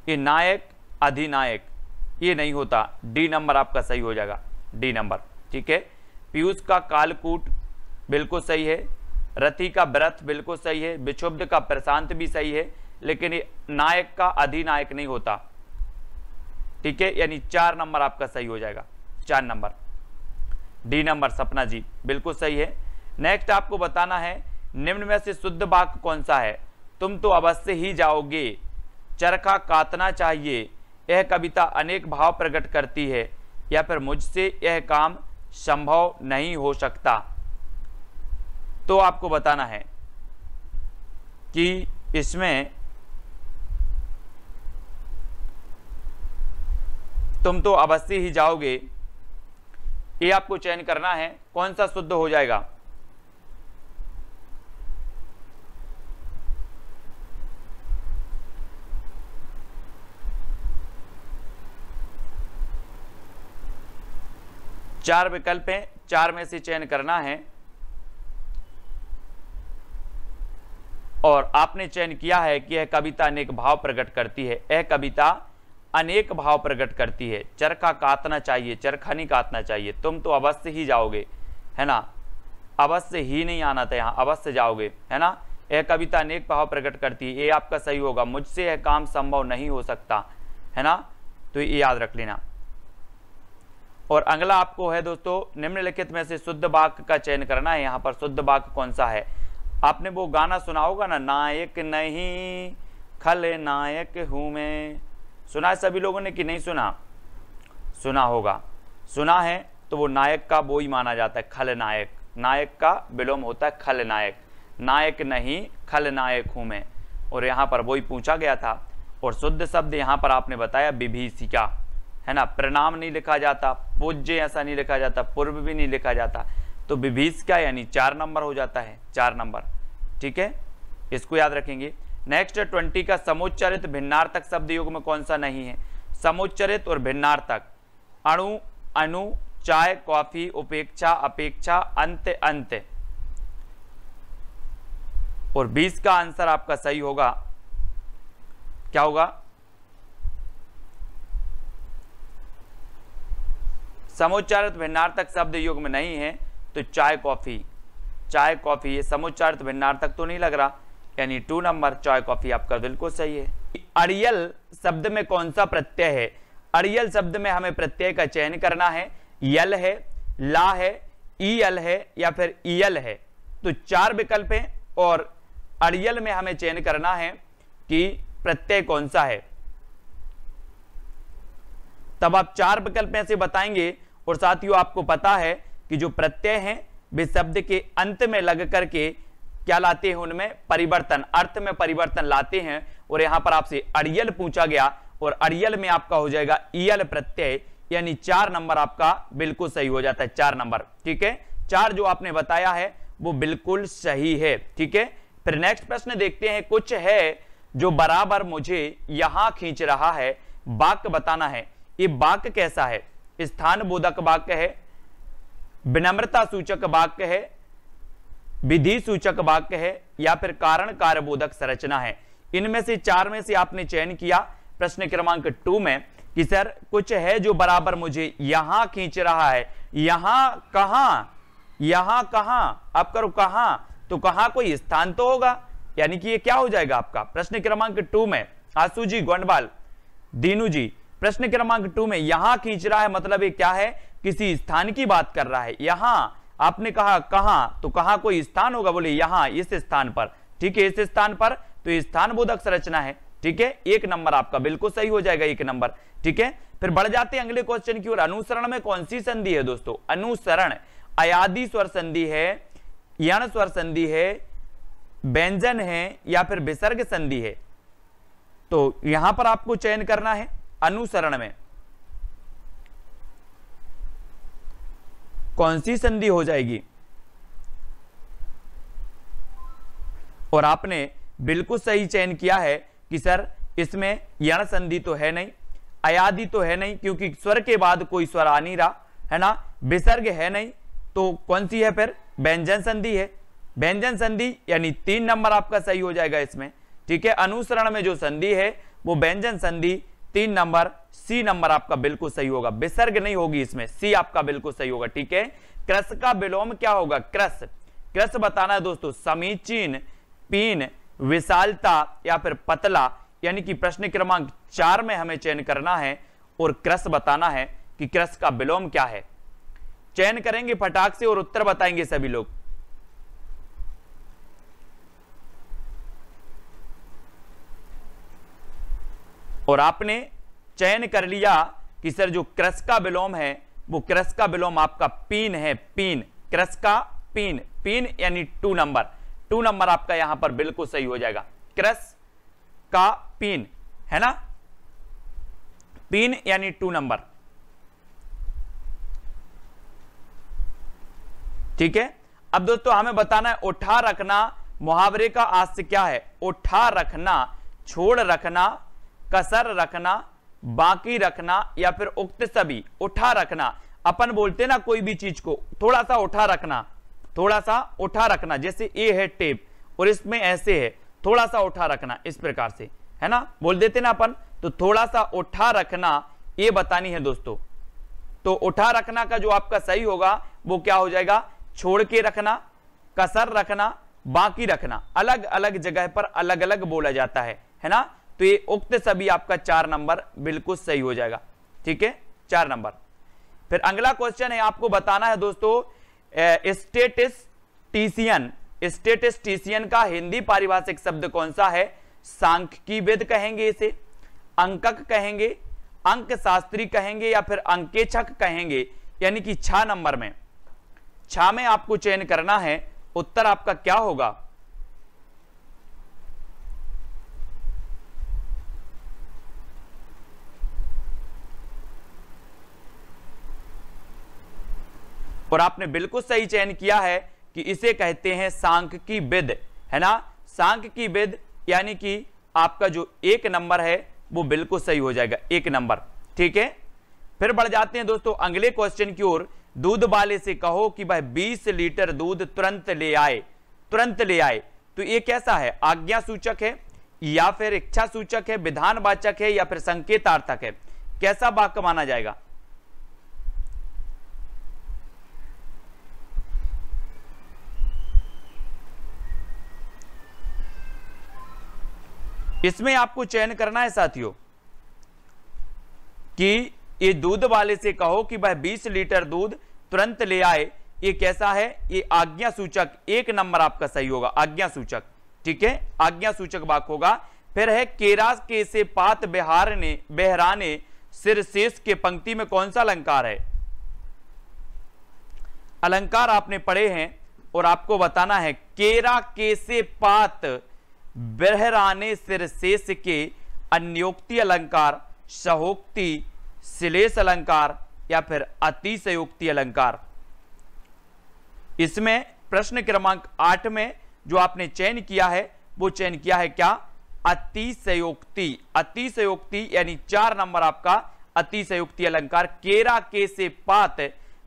ये नायक अधिनायक ये नहीं होता, डी नंबर आपका सही हो जाएगा, डी नंबर, ठीक है। पीयूष का कालकूट बिल्कुल सही है, रति का व्रत बिल्कुल सही है, विक्षुब्ध का प्रशांत भी सही है, लेकिन ये नायक का अधिनायक नहीं होता, ठीक है। यानी 4 नंबर आपका सही हो जाएगा, 4 नंबर, डी नंबर सपना जी बिल्कुल सही है। नेक्स्ट आपको बताना है निम्न में से शुद्ध वाक्य कौन सा है? तुम तो अवश्य ही जाओगे, चरखा काटना चाहिए, यह कविता अनेक भाव प्रकट करती है, या फिर मुझसे यह काम संभव नहीं हो सकता। तो आपको बताना है कि इसमें तुम तो अवश्य ही जाओगे, ये आपको चयन करना है, कौन सा शुद्ध हो जाएगा? चार विकल्प हैं, 4 में से चयन करना है, और आपने चयन किया है कि यह कविता अनेक भाव प्रकट करती है। यह कविता अनेक भाव प्रकट करती है। चरखा काटना चाहिए, चरखा नहीं काटना चाहिए, तुम तो अवश्य ही जाओगे, है ना, अवश्य ही नहीं आना था यहाँ, अवश्य जाओगे, है ना। यह कविता अनेक भाव प्रकट करती है, ये आपका सही होगा। मुझसे यह काम संभव नहीं हो सकता, है ना, तो ये याद रख लेना। और अगला आपको है दोस्तों, निम्नलिखित में से शुद्ध वाक्य का चयन करना है। यहाँ पर शुद्ध वाक्य कौन सा है? आपने वो गाना सुना होगा ना, नायक नहीं खलनायक हूं मैं, सुना है सभी लोगों ने कि नहीं सुना? सुना होगा, सुना है तो वो नायक का वो ही माना जाता है, खलनायक। नायक का विलोम होता है खलनायक, नायक नहीं खलनायक हूं मैं। और यहाँ पर वही पूछा गया था। और शुद्ध शब्द यहाँ पर आपने बताया विभीषिका, है ना, प्रणाम नहीं लिखा जाता, पूज्य ऐसा नहीं लिखा जाता, पूर्व भी नहीं लिखा जाता, तो विभीषिका यानी 4 नंबर हो जाता है, 4 नंबर, ठीक है, इसको याद रखेंगे। नेक्स्ट 20 का समुच्चरित भिन्नार्थक शब्द युग में कौन सा नहीं है? समुच्चरित और भिन्नार्थक, अणु, अनु, चाय, कॉफी, उपेक्षा, अपेक्षा, अंत, अंत। और 20 का आंसर आपका सही होगा, क्या होगा? समुच्चारित भिन्नार्थक शब्द युग में नहीं है तो चाय कॉफी, चाय कॉफी, ये समुच्चारित भिन्नार्थक तो नहीं लग रहा, यानी 2 नंबर, चाय कॉफी आपका बिल्कुल सही है। अड़ियल शब्द में कौन सा प्रत्यय है? अड़ियल शब्द में हमें प्रत्यय का चयन करना है, यल है, ला है, ईयल है, या फिर ईयल है। तो 4 विकल्प हैं और अड़ियल में हमें चयन करना है कि प्रत्यय कौन सा है। तब आप 4 विकल्प में से बताएंगे। और साथियों आपको पता है कि जो प्रत्यय हैं वे शब्द के अंत में लग करके क्या लाते हैं, उनमें परिवर्तन, अर्थ में परिवर्तन लाते हैं। और यहां पर आपसे अड़ियल पूछा गया और अड़ियल में आपका हो जाएगा ईयल प्रत्यय, यानी 4 नंबर आपका बिल्कुल सही हो जाता है, 4 नंबर, ठीक है। 4 जो आपने बताया है वो बिल्कुल सही है, ठीक है। फिर नेक्स्ट प्रश्न देखते हैं, कुछ है जो बराबर मुझे यहां खींच रहा है, वाक्य बताना है। ये वाक्य कैसा है? स्थान बोधक वाक्य है, विनम्रता सूचक वाक्य है, विधि सूचक वाक्य है, या फिर कारण कार्यबोधक संरचना है। इनमें से 4 में से आपने चयन किया प्रश्न क्रमांक 2 में कि सर कुछ है जो बराबर मुझे यहां खींच रहा है। यहां कहां, यहां कहां, आप करो कहां, तो कहां कोई स्थान तो होगा, यानी कि ये क्या हो जाएगा आपका प्रश्न क्रमांक 2 में। आसू जी, गोंडवाल, दीनू जी, प्रश्न क्रमांक 2 में यहां खींच रहा है मतलब ये क्या है, किसी स्थान की बात कर रहा है। यहां आपने कहा कहां, तो कहां कोई स्थान होगा, बोले यहां, इस स्थान पर, ठीक है, इस स्थान पर, तो ये स्थान बोधक संरचना है, ठीक है। 1 नंबर आपका बिल्कुल सही हो जाएगा, 1 नंबर, ठीक है। फिर बढ़ जाते हैं अगले क्वेश्चन की ओर। अनुसरण में कौन सी संधि है दोस्तों? अनुसरण अयादि स्वर संधि है, यण स्वर संधि है, व्यंजन है, या फिर विसर्ग संधि है। तो यहां पर आपको चयन करना है अनुसरण में। कौन सी संधि हो जाएगी? और आपने बिल्कुल सही चयन किया है कि सर इसमें यण संधि तो है नहीं, अयादि तो है नहीं, क्योंकि स्वर के बाद कोई स्वर आ नहीं रहा है ना, विसर्ग है नहीं, तो कौन सी है फिर? व्यंजन संधि है। व्यंजन संधि यानी 3 नंबर आपका सही हो जाएगा इसमें, ठीक है। अनुसरण में जो संधि है वो व्यंजन संधि 3 नंबर, सी नंबर आपका बिल्कुल सही होगा, विसर्ग नहीं होगी इसमें, सी आपका बिल्कुल सही होगा, ठीक है। क्रस का विलोम क्या होगा? क्रस, क्रस बताना है दोस्तों, समीचीन, पीन, विशालता या फिर पतला, यानी कि प्रश्न क्रमांक 4 में हमें चयन करना है और क्रस बताना है कि क्रस का विलोम क्या है। चयन करेंगे फटाक से और उत्तर बताएंगे सभी लोग। और आपने चयन कर लिया कि सर जो क्रस का विलोम है वो क्रस का विलोम आपका पीन है, पीन, क्रस का पीन, पीन यानी 2 नंबर, 2 नंबर आपका यहां पर बिल्कुल सही हो जाएगा। क्रस का पीन है ना, पीन यानी 2 नंबर, ठीक है। अब दोस्तों हमें बताना है उठा रखना मुहावरे का आस्य क्या है? उठा रखना, छोड़ रखना, कसर रखना, बाकी रखना या फिर उक्त सभी। उठा रखना, अपन बोलते ना कोई भी चीज को थोड़ा सा उठा रखना, थोड़ा सा उठा रखना, जैसे ए है टेप और इसमें ऐसे है, थोड़ा सा उठा रखना, इस प्रकार से है ना, बोल देते ना अपन। तो थोड़ा सा उठा रखना ये बतानी है दोस्तों। तो उठा रखना का जो आपका सही होगा वो क्या हो जाएगा? छोड़ के रखना, कसर रखना, बाकी रखना, अलग अलग जगह पर अलग अलग बोला जाता है ना। तो ये उक्त सभी आपका 4 नंबर बिल्कुल सही हो जाएगा, ठीक है, 4 नंबर। फिर अगला क्वेश्चन है, आपको बताना है दोस्तों स्टेटिस्टिशियन, स्टेटिस्टिशियन का हिंदी पारिभाषिक शब्द कौन सा है? सांख्यिकीविद कहेंगे इसे, अंकक कहेंगे, अंक शास्त्री कहेंगे या फिर अंकेक्षक कहेंगे, यानी कि 6 नंबर में, 6 में आपको चयन करना है। उत्तर आपका क्या होगा? और आपने बिल्कुल सही चयन किया है कि इसे कहते हैं सांख्यिकीविद, है ना। सांख्यिकीविद यानी कि आपका जो 1 नंबर है वो बिल्कुल सही हो जाएगा, 1 नंबर, ठीक है। फिर बढ़ जाते हैं दोस्तों अगले क्वेश्चन की ओर। दूध वाले से कहो कि भाई 20 लीटर दूध तुरंत ले आए, तुरंत ले आए। तो ये कैसा है? आज्ञा सूचक है या फिर इच्छा सूचक है, विधानवाचक है या फिर संकेतार्थक है? कैसा वाक्य माना जाएगा? इसमें आपको चयन करना है साथियों कि ये दूध वाले से कहो कि भाई 20 लीटर दूध तुरंत ले आए, ये कैसा है? ये आज्ञा सूचक, 1 नंबर आपका सही होगा, आज्ञा सूचक, ठीक है, आज्ञा सूचक वाक्य होगा। फिर है केरा के से पात बिहारने बहराने सिर शेष के पंक्ति में कौन सा अलंकार है? अलंकार आपने पढ़े हैं और आपको बताना है केरा के से पात बहराने सिर शेष के अन्योक्ति अलंकार, सहोक्ति, श्लेष अलंकार या फिर अतिशयोक्ति अलंकार। इसमें प्रश्न क्रमांक 8 में जो आपने चयन किया है वो चयन किया है क्या? अतिशयोक्ति, अतिशयोक्ति यानी 4 नंबर आपका अतिशयोक्ति अलंकार। केरा के से पात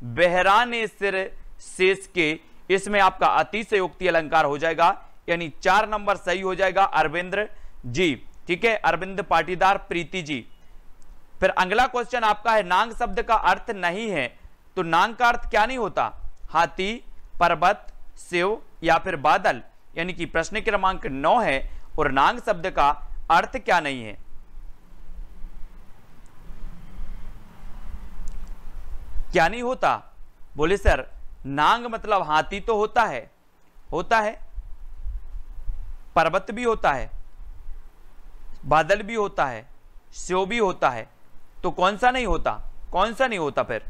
बहराने सिर शेष के, इसमें आपका अतिशयोक्ति अलंकार हो जाएगा, यानी 4 नंबर सही हो जाएगा अरविंद्र जी, ठीक है, अरविंद पाटीदार प्रीति जी। फिर अगला क्वेश्चन आपका है नांग शब्द का अर्थ नहीं है, तो नांग का अर्थ क्या नहीं होता? हाथी, पर्वत, शिव या फिर बादल, यानी कि प्रश्न क्रमांक 9 है और नांग शब्द का अर्थ क्या नहीं है? क्या नहीं होता? बोले सर नांग मतलब हाथी तो होता है, होता है, पर्वत भी होता है, बादल भी होता है, शिव भी होता है, तो कौन सा नहीं होता? कौन सा नहीं होता फिर?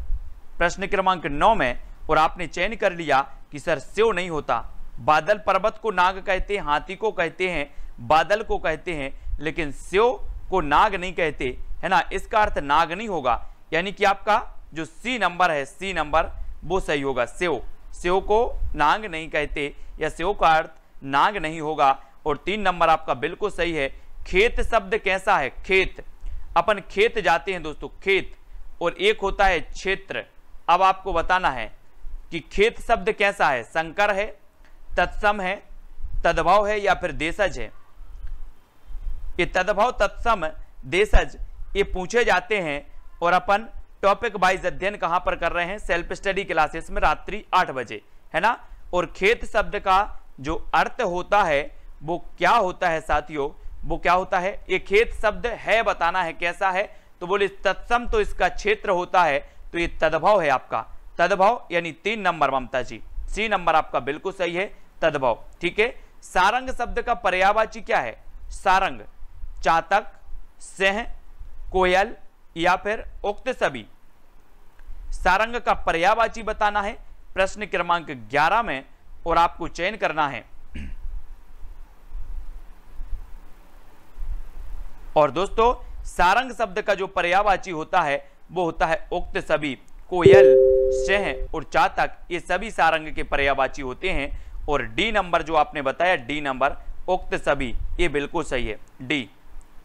प्रश्न क्रमांक 9 में, और आपने चयन कर लिया कि सर शिव नहीं होता। बादल पर्वत को नाग कहते हैं, हाथी को कहते हैं, बादल को कहते हैं, लेकिन शिव को नाग नहीं कहते, है ना, इसका अर्थ नाग नहीं होगा। यानी कि आपका जो सी नंबर है, सी नंबर वो सही होगा। सेव, सेव को नांग नहीं कहते या सेव का अर्थ नांग नहीं होगा। और 3 नंबर आपका बिल्कुल सही है। खेत शब्द कैसा है? खेत, अपन खेत जाते हैं दोस्तों, खेत, और एक होता है क्षेत्र। अब आपको बताना है कि खेत शब्द कैसा है, संकर है, तत्सम है, तद्भव है या फिर देशज है। ये तद्भव, तत्सम, देशज ये पूछे जाते हैं और अपन टॉपिक वाइज अध्ययन कहां पर कर रहे हैं? सेल्फ स्टडी क्लासेस में रात्रि 8 बजे, है ना। और खेत शब्द का जो अर्थ होता है वो क्या होता है साथियों? वो क्या होता है? ये खेत शब्द है, बताना है कैसा है। तो बोले तत्सम तो इसका क्षेत्र होता है, तो ये तद्भव है आपका, तद्भव यानी 3 नंबर ममता जी, सी नंबर आपका बिल्कुल सही है, तद्भव। ठीक है। सारंग शब्द का पर्यायवाची क्या है? सारंग, चातक, सिंह, कोयल या फिर उक्त सभी। सारंग का पर्यायवाची बताना है प्रश्न क्रमांक 11 में, और आपको चयन करना है। और दोस्तों सारंग शब्द का जो पर्यायवाची होता है वो होता है उक्त सभी। कोयल, सिंह और चातक ये सभी सारंग के पर्यायवाची होते हैं। और डी नंबर जो आपने बताया, डी नंबर उक्त सभी, ये बिल्कुल सही है, डी।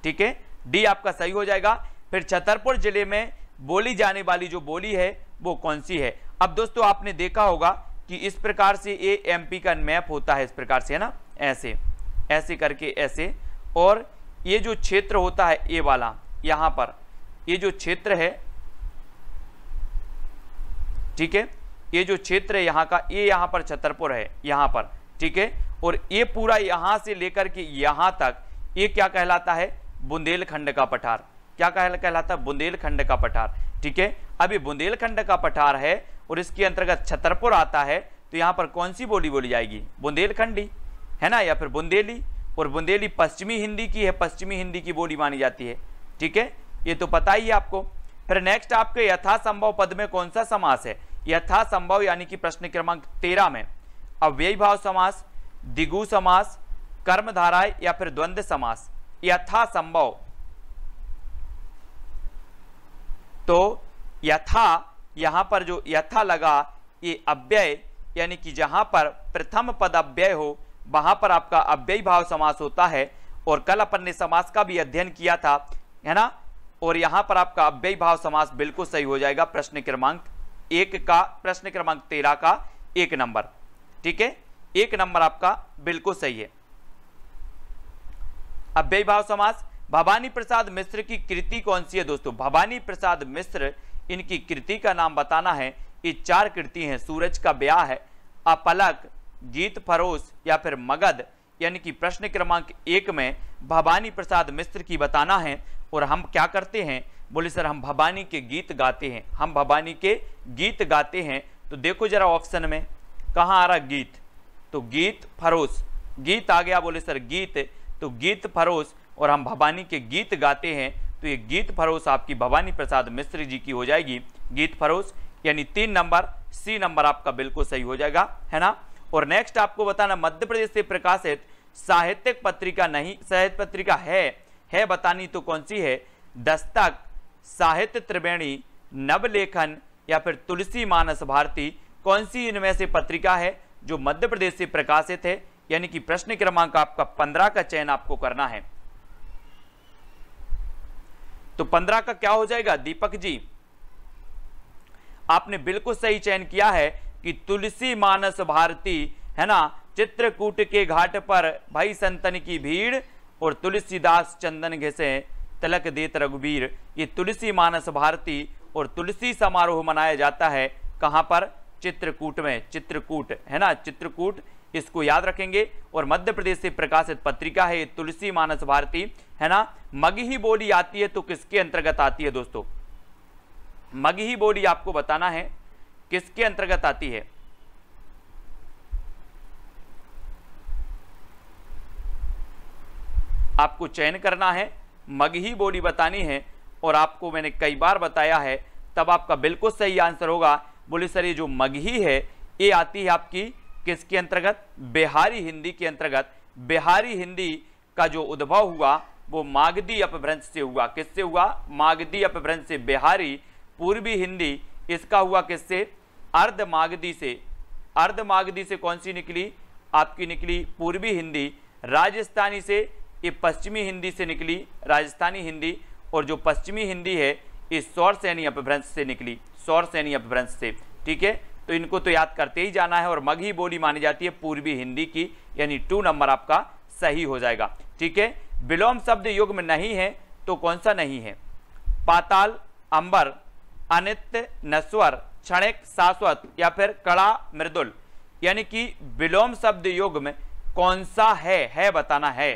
ठीक है, डी आपका सही हो जाएगा। फिर छतरपुर जिले में बोली जाने वाली जो बोली है वो कौन सी है? अब दोस्तों आपने देखा होगा कि इस प्रकार से ये एमपी का मैप होता है, इस प्रकार से, है ना, ऐसे ऐसे करके ऐसे। और ये जो क्षेत्र होता है ये वाला, यहां पर ये जो क्षेत्र है, ठीक है, ये जो क्षेत्र है यहाँ का, ये यहाँ पर छतरपुर है, यहाँ पर। ठीक है। और ये पूरा यहाँ से लेकर के यहाँ तक ये क्या कहलाता है? बुंदेलखंड का पठार। क्या कहलाता है? बुंदेलखंड का पठार। ठीक है। अब ये बुंदेलखंड का पठार है और इसके अंतर्गत छतरपुर आता है, तो यहाँ पर कौन सी बोली बोली जाएगी? बुंदेलखंडी, है ना, या फिर बुंदेली। और बुंदेली पश्चिमी हिंदी की है, पश्चिमी हिंदी की बोली मानी जाती है। ठीक है, ये तो पता ही है आपको। फिर नेक्स्ट आपके यथासंभव पद में कौन सा समास है? यथासंभव यानी कि प्रश्न क्रमांक 13 में अव्ययी भाव समास, द्विगु समास, कर्मधारय या फिर द्वंद्व समास। यथासंभव, तो यथा, यहां पर जो यथा लगा ये अव्यय, यानी कि जहां पर प्रथम पद अव्यय हो वहां पर आपका अव्ययी भाव समास होता है। और कल अपन ने समास का भी अध्ययन किया था, है ना। और यहां पर आपका अव्ययी भाव समास बिल्कुल सही हो जाएगा प्रश्न क्रमांक 1 का, प्रश्न क्रमांक 13 का 1 नंबर। ठीक है, 1 नंबर आपका बिल्कुल सही है। अव्ययी भाव समास। भवानी प्रसाद मिश्र की कृति कौन सी है दोस्तों? भवानी प्रसाद मिश्र, इनकी कृति का नाम बताना है। ये 4 कृति हैं, सूरज का ब्याह है, अपलक, गीत फरोश या फिर मगध। यानी कि प्रश्न क्रमांक 1 में भवानी प्रसाद मिश्र की बताना है। और हम क्या करते हैं? बोले सर हम भवानी के गीत गाते हैं, हम भवानी के गीत गाते हैं। तो देखो जरा ऑप्शन में कहाँ आ रहा गीत, तो गीत फरोश, गीत आ गया। बोले सर गीत, तो गीत फरोश, और हम भवानी के गीत गाते हैं, तो ये गीत फरोश आपकी भवानी प्रसाद मिश्र जी की हो जाएगी, गीत फरोश। यानी 3 नंबर, सी नंबर आपका बिल्कुल सही हो जाएगा, है ना। और नेक्स्ट आपको बताना, मध्य प्रदेश से प्रकाशित साहित्यिक पत्रिका नहीं, साहित्य पत्रिका है बतानी, तो कौन सी है? दस्तक, साहित्य त्रिवेणी, नवलेखन या फिर तुलसी मानस भारती। कौन सी इनमें से पत्रिका है जो मध्य प्रदेश से प्रकाशित है? यानी कि प्रश्न क्रमांक आपका 15 का चयन आपको करना है। तो 15 का क्या हो जाएगा दीपक जी? आपने बिल्कुल सही चयन किया है कि तुलसी मानस भारती, है ना। चित्रकूट के घाट पर भाई संतन की भीड़, और तुलसीदास चंदन घिसे तिलक देत रघुबीर। ये तुलसी मानस भारती और तुलसी समारोह मनाया जाता है कहां पर? चित्रकूट में, चित्रकूट, है ना, चित्रकूट, इसको याद रखेंगे। और मध्य प्रदेश से प्रकाशित पत्रिका है तुलसी मानस भारती, है ना। मगही बोली आती है तो किसके अंतर्गत आती है दोस्तों? मगही बोली आपको बताना है किसके अंतर्गत आती है। आपको चयन करना है, मगही बोली बतानी है। और आपको मैंने कई बार बताया है, तब आपका बिल्कुल सही आंसर होगा। बोले सर ये जो मगही है ये आती है आपकी किसके अंतर्गत? बिहारी हिंदी के अंतर्गत। बिहारी हिंदी का जो उद्भव हुआ वो मागधी अपभ्रंश से हुआ। किससे हुआ? मागधी अपभ्रंश से। बिहारी पूर्वी हिंदी, इसका हुआ किससे? अर्धमागधी से कौन सी निकली? आपकी निकली पूर्वी हिंदी। राजस्थानी से ये पश्चिमी हिंदी से निकली, राजस्थानी हिंदी। और जो पश्चिमी हिंदी है इस सौर सैनी अपभ्रंश से निकली, सौर सैनी अपभ्रंश से। ठीक है, तो इनको तो याद करते ही जाना है। और मगही बोली मानी जाती है पूर्वी हिंदी की, यानी 2 नंबर आपका सही हो जाएगा। ठीक है, विलोम शब्द युग में नहीं है तो कौन सा नहीं है? पाताल, अंबर, अनित्य, नश्वर, क्षणिक, शाश्वत या फिर कड़ा, मृदुल। यानी कि विलोम शब्द युग में कौन सा है बताना है।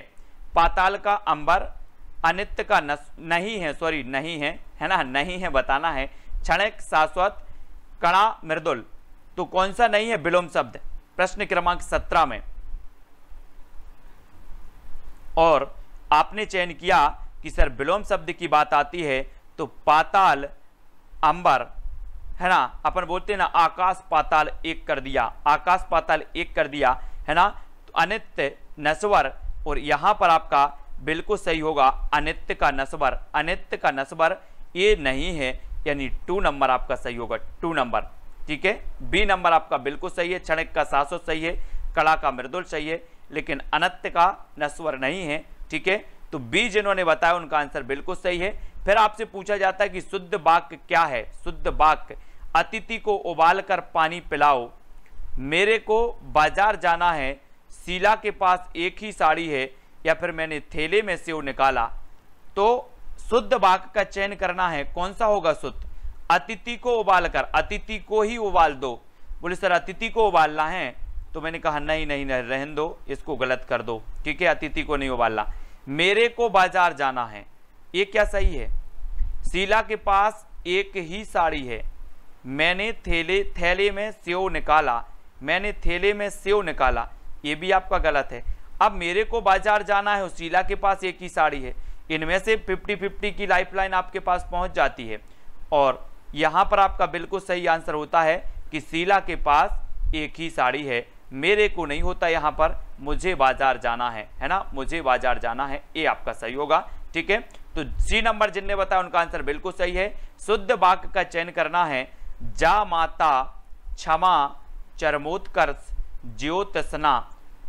पाताल का अंबर, अनित्य का नहीं है, सॉरी नहीं है, है ना, नहीं है बताना है। क्षणिक, शाश्वत, कड़ा, मृदुल, तो कौन सा नहीं है विलोम शब्द? प्रश्न क्रमांक 17 में। और आपने चयन किया कि सर विलोम शब्द की बात आती है तो पाताल, अंबर, है ना, अपन बोलते हैं ना आकाश पाताल एक कर दिया, आकाश पाताल एक कर दिया, है ना। तो अनित्य, नश्वर, और यहां पर आपका बिल्कुल सही होगा अनित्य का नश्वर, अनित्य का नश्वर ये नहीं है, यानी 2 नंबर आपका सही होगा, 2 नंबर। ठीक है, बी नंबर आपका बिल्कुल सही है। क्षणिक का शाश्वत सही है, कड़ा का मृदुल सही है, लेकिन अनित्य का नश्वर नहीं है। ठीक है, तो बी जिन्होंने बताया उनका आंसर बिल्कुल सही है। फिर आपसे पूछा जाता है कि शुद्ध वाक्य क्या है? शुद्ध वाक्य, अतिथि को उबाल कर पानी पिलाओ, मेरे को बाजार जाना है, शीला के पास एक ही साड़ी है, या फिर मैंने थैले में सेव निकाला। तो शुद्ध वाक्य का चयन करना है, कौन सा होगा शुद्ध? अतिथि को उबाल कर, अतिथि को ही उबाल दो। बोले सर अतिथि को उबालना है, तो मैंने कहा नहीं नहीं नहीं, रहने दो, इसको गलत कर दो। ठीक है, अतिथि को नहीं उबालना। मेरे को बाजार जाना है, ये क्या सही है? शीला के पास एक ही साड़ी है, मैंने थैले में सेव निकाला, मैंने थैले में सेव निकाला, ये भी आपका गलत है। अब मेरे को बाजार जाना है, शीला के पास एक ही साड़ी है, इनमें से 50-50 की लाइफलाइन आपके पास पहुंच जाती है। और यहां पर आपका बिल्कुल सही आंसर होता है कि शीला के पास एक ही साड़ी है, मेरे को नहीं होता यहां पर, मुझे बाजार जाना है ना, मुझे बाजार जाना है, ये आपका सही होगा। ठीक है, तो सी नंबर जिनने बताया उनका आंसर बिल्कुल सही है। शुद्ध वाक्य का चयन करना है, जा माता, क्षमा, चरमोत्कर्ष, ज्योत्सना।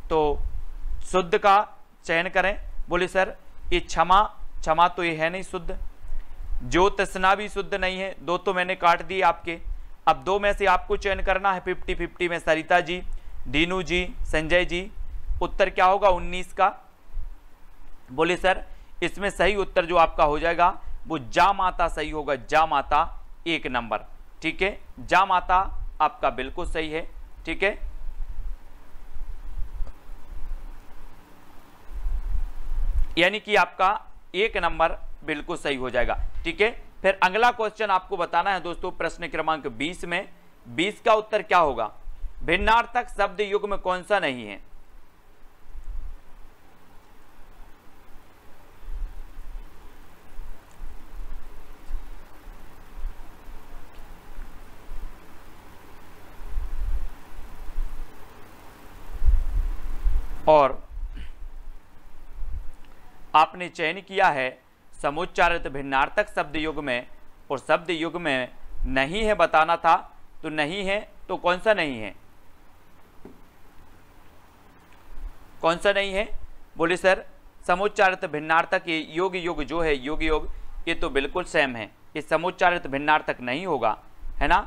तो शुद्ध का चयन करें। बोले सर ये क्षमा तो ये है नहीं शुद्ध, ज्योत्सना भी शुद्ध नहीं है, 2 तो मैंने काट दिए आपके। अब 2 में से आपको चयन करना है 50-50 में, सरिता जी, दीनू जी, संजय जी। उत्तर क्या होगा 19 का? बोले सर इसमें सही उत्तर जो आपका हो जाएगा वो जा माता सही होगा, जा माता 1 नंबर। ठीक है, जा माता आपका बिल्कुल सही है। ठीक है, यानी कि आपका 1 नंबर बिल्कुल सही हो जाएगा। ठीक है, फिर अगला क्वेश्चन आपको बताना है दोस्तों, प्रश्न क्रमांक 20 में। 20 का उत्तर क्या होगा? भिन्नार्थक शब्द युग में कौन सा नहीं है? और आपने चयन किया है समुच्चारित भिन्नार्थक शब्द युग में, और शब्द युग में नहीं है बताना था, तो नहीं है तो कौन सा नहीं है? कौन सा नहीं है? बोले सर समुच्चारित भिन्नार्थक, ये योग योग जो है, योग योग ये तो बिल्कुल सेम है, ये समुच्चारित भिन्नार्थक नहीं होगा, है ना।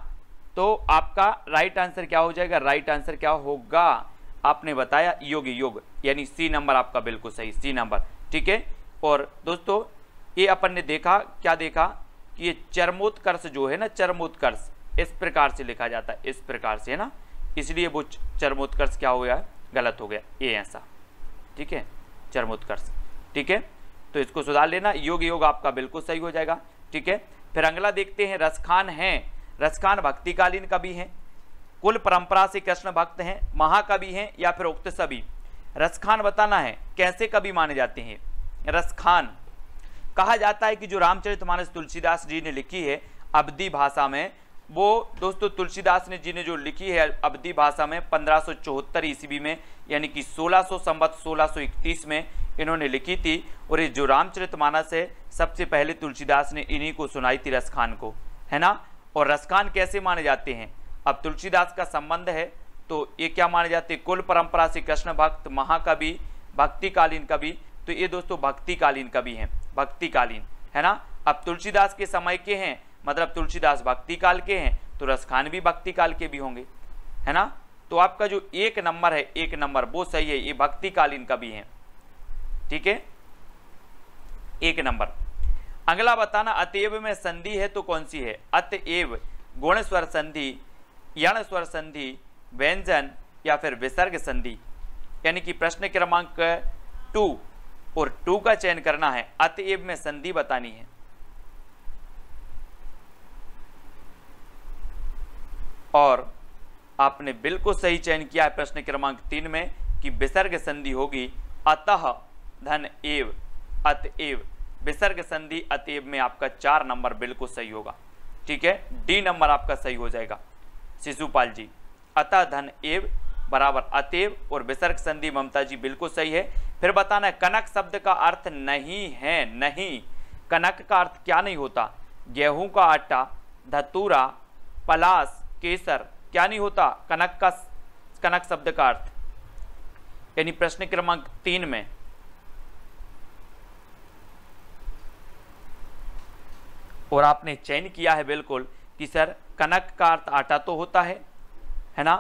तो आपका राइट आंसर क्या हो जाएगा? राइट आंसर क्या होगा? आपने बताया योग योग, यानी सी नंबर आपका बिल्कुल सही, सी नंबर। ठीक है, और दोस्तों ये अपन ने देखा, क्या देखा कि ये चरमोत्कर्ष जो है ना, चरमोत्कर्ष इस प्रकार से लिखा जाता है, इस प्रकार से, है ना, इसलिए वो चरमोत्कर्ष क्या हो गया? गलत हो गया, ये ऐसा। ठीक है, चरमोत्कर्ष। ठीक है, तो इसको सुधार लेना, योग योग आपका बिल्कुल सही हो जाएगा। ठीक है, फिर अगला देखते हैं, रसखान है, रसखान भक्तिकालीन कवि हैं, कुल परंपरा से कृष्ण भक्त हैं, महाकवि हैं, या फिर उक्त सभी? रसखान बताना है, कैसे कवि माने जाते हैं रसखान? कहा जाता है कि जो रामचरितमानस तुलसीदास जी ने लिखी है अवधी भाषा में, वो दोस्तों तुलसीदास ने जी ने जो लिखी है अवधी भाषा में 1574 ईस्वी में, यानी कि 1600 संवत 1631 में इन्होंने लिखी थी। और ये जो रामचरितमानस है सबसे पहले तुलसीदास ने इन्हीं को सुनाई थी, रसखान को, है ना। और रसखान कैसे माने जाते हैं? अब तुलसीदास का संबंध है तो ये क्या माने जाते हैं, कुल परंपरा से कृष्ण भक्त, महाकवि, भक्तिकालीन कवि। तो ये दोस्तों भक्तिकालीन कवि हैं, भक्तिकालीन, है ना। अब तुलसीदास के समय के हैं, मतलब तुलसीदास भक्ति काल के हैं, तो रसखान भी भक्ति काल के भी होंगे, है ना। तो आपका जो 1 नंबर है, 1 नंबर वो सही है, ये भक्तिकालीन कवि हैं, ठीक है, 1 नंबर। अगला बताना, अतएव में संधि है तो कौन सी है। अतएव गुण स्वर संधि, यण स्वर संधि, व्यंजन या फिर विसर्ग संधि। यानी कि प्रश्न क्रमांक 2 और 2 का चयन करना है, अतएव में संधि बतानी है। और आपने बिल्कुल सही चयन किया है प्रश्न क्रमांक 3 में कि विसर्ग संधि होगी, अतः धन एव, अतएव, विसर्ग संधि अतएव में आपका 4 नंबर बिल्कुल सही होगा, ठीक है। डी नंबर आपका सही हो जाएगा शिशुपाल जी। अतः धन एव बराबर अतएव और विसर्ग संधि ममता जी बिल्कुल सही है। फिर बताना है, कनक शब्द का अर्थ नहीं है, नहीं, कनक का अर्थ क्या नहीं होता, गेहूं का आटा, धतूरा, पलास, केसर, क्या नहीं होता कनक का, कनक शब्द का अर्थ। यानी प्रश्न क्रमांक 3 में और आपने चयन किया है बिल्कुल कि सर कनक का अर्थ आटा तो होता है ना,